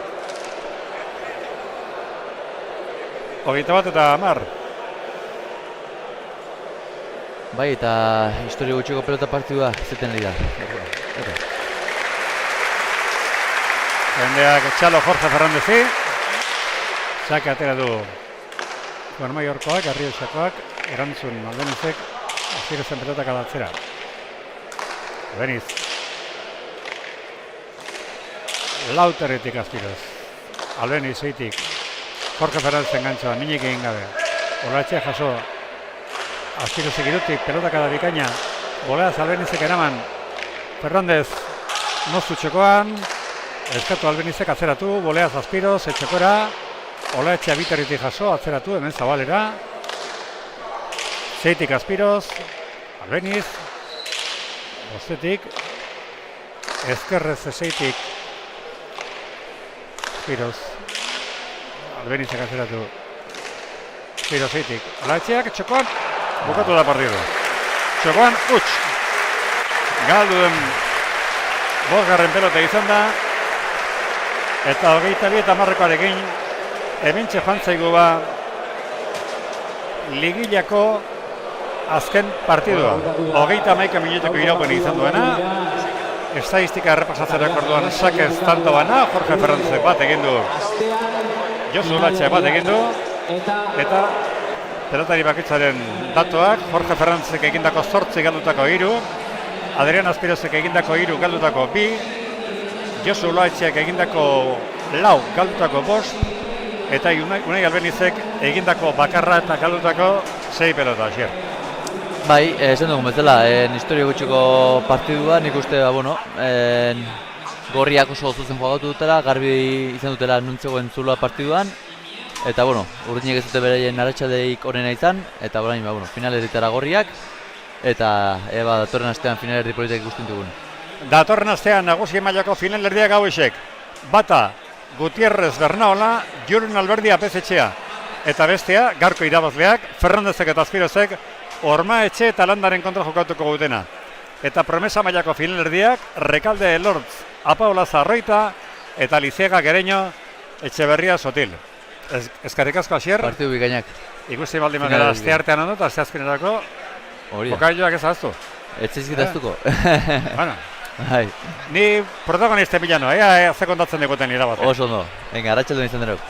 21 eta 10. Bai, eta historio gutxiko pelota partidua zeten lehida. Jendeak Txalo Jorge Ferrandezi. Sake atera du Juan Maiorkoak, Arriosakoak, erantzun Albenizek, Aspirozen pelotak adatzera. Albeniz. Lauterretik Aspiroz. Albeniz 6tik. Jorge Ferrandezen gantzoa, minik egin gabe. Olaetxea jaso. Aspirozek irutik, pelotak adabikaina. Boleaz Albenizek eraman. Ferrandez moztu txokoan. Eskatu Albenizek atzeratu. Boleaz Aspiroz, etxokora. Olaetxea biterritik jaso, atzeratu, hemen Zabalera. 6tik Aspiroz. Albeniz. 5tik. Ezkerrez 6tik. Aspiroz. Albenizek atzeratu. Aspiroz 6tik. Olaetxeak txokoan. Bukatu da partidu. Txokoan, huts. Galduen 5. pelota izan da. Eta 22 eta 10rekoarekin hementxe joan zaigu ligilako azken partidua. 31 minuteko iraupen izan duena. Estadistika errepasatzerako orduan Sakez tanto bana, Jorge Ferrandezek bat egin du. Josu Ulaetxeak bat egin du. Eta pelotari bakitzaren datuak, Jorge Ferrandezek egindako 8 galdutako 3, Adrian Aspirozek egindako 3 galdutako 2, Josu Ulaetxeak egindako 4 galdutako 5, eta Unai Albenizek egindako bakarra eta galdutako 6 pelota, Asier. Bai, esan dugun bezala, historio gutxiko partidua, nik uste, gorriak oso zuzen jogatu dutela, garbi izan dutela nuntzegoen zuloa partiduan, eta, urdinek ez dute beraien aratsaldeik onena izan, eta, finalerritara gorriak, eta, datorren astean finalerdi politak ikusten dugun. Datorren astean nagusi mailako finalerdiak hauexek. Bata, Gutierrez Bernaola, Jurun Alberdi Apezetxea. Eta bestea, gaurko irabazleak, Ferrandezek eta Aspirozek, Ormaetxe eta Landaren kontra jokatuko gutena. Eta promesa mailako finalerdiak, Rekalde Elortz, Apaola Zarroita, eta Liziega Gereño, Etxeberria Sotil. Eskerrik asko, Asier. Partidu bikainak. Ikusi baldin magara aste artean ondo eta aste azkenerako jokailoak ez ahaztu. Etxezkit ahaztuko. Bueno. Ni protagonista bilano, ze kontatzen duguten irabazle. Oso ondo. Venga, arratsaldeon izan denok.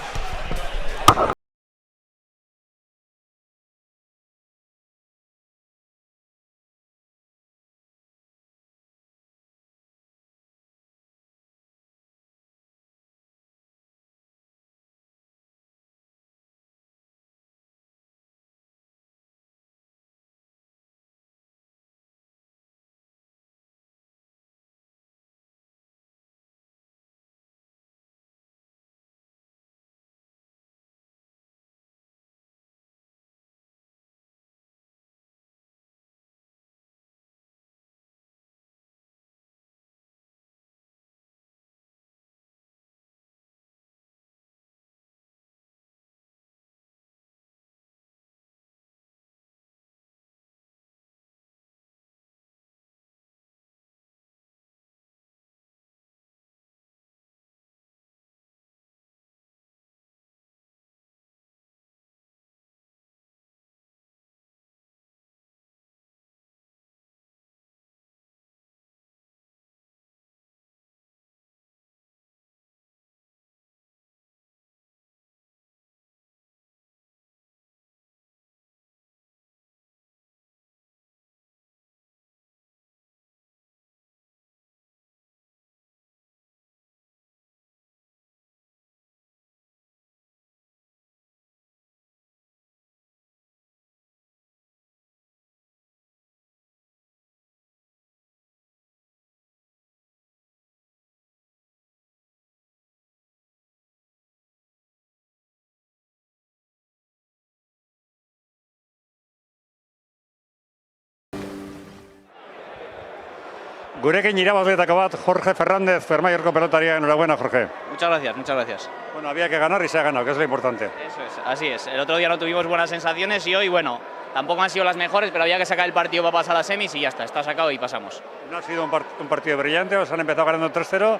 Gurekin irabazleetako bat, Jorge Fernández, Fermaiorko pelotaria, enhorabuena, Jorge. Muchas gracias, muchas gracias. Bueno, había que ganar y se ha ganado, que es lo importante. Eso es, así es. El otro día no tuvimos buenas sensaciones y hoy, bueno, tampoco han sido las mejores, pero había que sacar el partido para pasar a las semis y ya está sacado y pasamos. No ha sido un partido brillante, os han empezado ganando 3-0,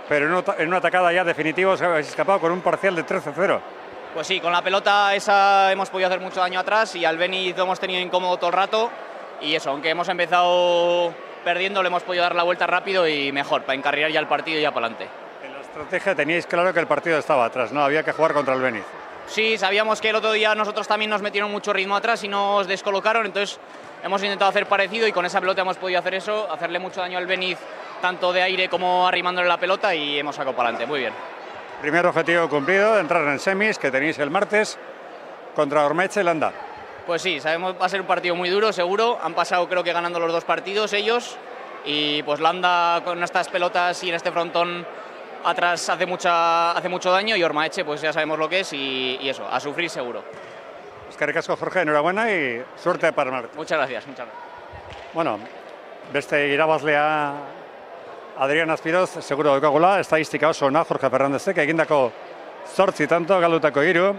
pero en una atacada ya definitiva os habéis escapado con un parcial de 13-0. Pues sí, con la pelota esa hemos podido hacer mucho daño atrás y al Benítez lo hemos tenido incómodo todo el rato y eso, aunque hemos empezado perdiendo, le hemos podido dar la vuelta rápido y mejor, para encarrilar ya el partido y ya para adelante. En la estrategia teníais claro que el partido estaba atrás, ¿no? Había que jugar contra el Benítez. Sí, sabíamos que el otro día nosotros también nos metieron mucho ritmo atrás y nos descolocaron, entonces hemos intentado hacer parecido y con esa pelota hemos podido hacer eso, hacerle mucho daño al Benítez, tanto de aire como arrimándole la pelota y hemos sacado para adelante, muy bien. Primer objetivo cumplido, entrar en semis, que tenéis el martes, contra Ormaeche y Landa. Pues sí, sabemos va a ser un partido muy duro, seguro. Han pasado creo que ganando los dos partidos ellos y pues Landa con estas pelotas y en este frontón atrás hace mucho daño y Ormaeche pues ya sabemos lo que es y eso, a sufrir seguro. Eskerrik asko, Jorge, enhorabuena y suerte para el martes. Muchas gracias, muchas gracias. Bueno, beste irabazlea Adrián Azpiroz, seguro daukagula, estadistika oso ona Jorge Fernándezek, egindako 8 tanto, galdutako 3.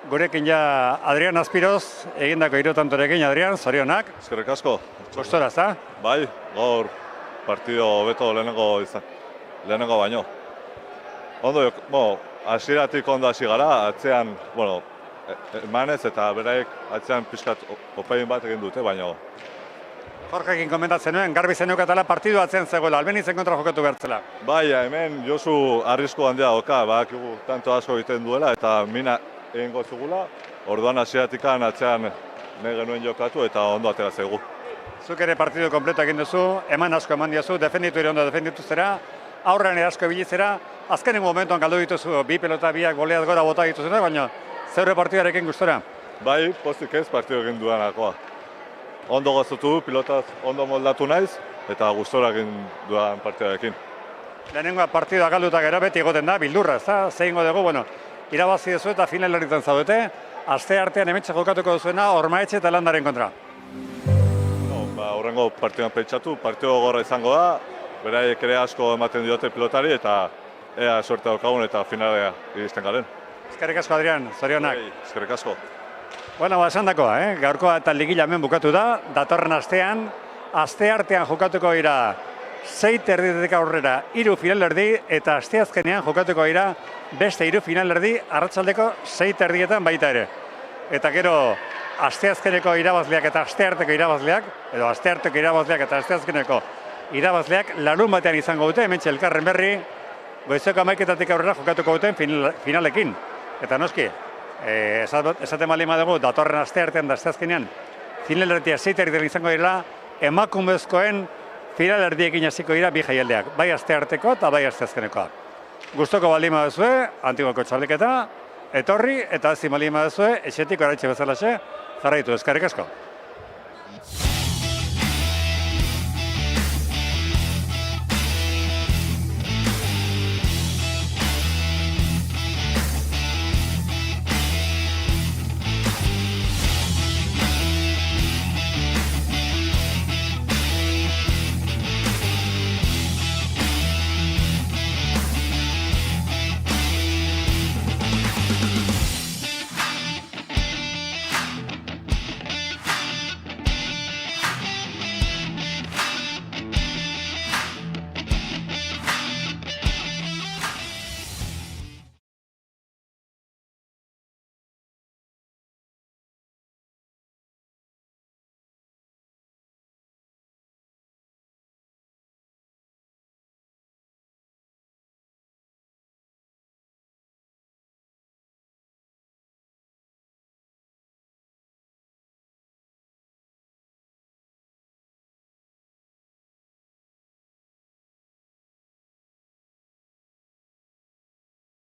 Gurekin ja Adrián Azpiroz, egindako 3 tantorekin, Adrián, zorionak. Eskerrik asko. Gustora, ezta? Bai, gaur partido hobeto lehenengo baino. Ondo, hasieratik ondo hasi gara, atzean, emanez eta beraik atzean pixkat opain bat egin dute, baino. Jorgekin komentatzen nuen, garbi zeneukatela partidu atzean zegoela, Albenizen kontra jokatu behartzela. Bai, hemen Josu arrisku handia doka, badakigu tanto asko egiten duela eta mina egingo zugula, orduan hasieratik atzean nahi genuen jokatu eta ondo atera zaigu. Zuk ere partidu kompleto egin duzu, eman asko eman diazu, defenditu ere ondo defenditu zera, aurrean ere asko ebilitzera, azkenengo momentuan galdu dituzu, bi pelota biak goleaz gora bota dituzuna, baina zeure partidarekin gustora? Bai, pozik ez partidu egin duanakoa. Ondo gozatu, pilotaz ondo moldatu naiz, eta gustora egin duan partidarekin. Lehenengoa partidua galduta gero beti egoten da, bildurra, ezta? Zehingo dugu, irabazi duzu eta finalerritan zaudete, aste artean hementxe jokatuko duzuena Ormaetxe eta Landaren kontra. Horrengo partiduan pentsatu, partidu gorra izango da, beraiek ere asko ematen diote pilotari eta ea suerte daukagun eta finalea iristen garen. Eskerrik asko, Adrián, zorionak. Eskerrik asko. Bueno, esan dakoa, gaurkoa eta ligila hemen bukatu da, datorren astean, aste artean jokatuko dira 6 erdietik aurrera 3 finalerdi eta asteazkenean jokatuko dira beste 3 finalerdi arratsaldeko 6 erdietan baita ere. Eta gero asteazkeneko irabazleak eta astearteko irabazleak, edo astearteko irabazleak eta asteazkeneko irabazleak larun batean izango dute, hementxe elkarren berri, goizeko 11:00 aurrera jokatuko duten finalekin. Eta noski, esaten baldin badugu, datorren asteartean da asteazkenean, finalerdia 6 erdietan izango dira, emakumezkoen finalerdiekin hasiko dira bi jaialdiak, bai astearteko eta bai asteazkenekoa. Gustoko baldin baduzue, Antiguoko txapelketa, etorri eta ezin baldin baduzue, etxetik oraintxe bezalaxe, jarraitu, eskerrik asko.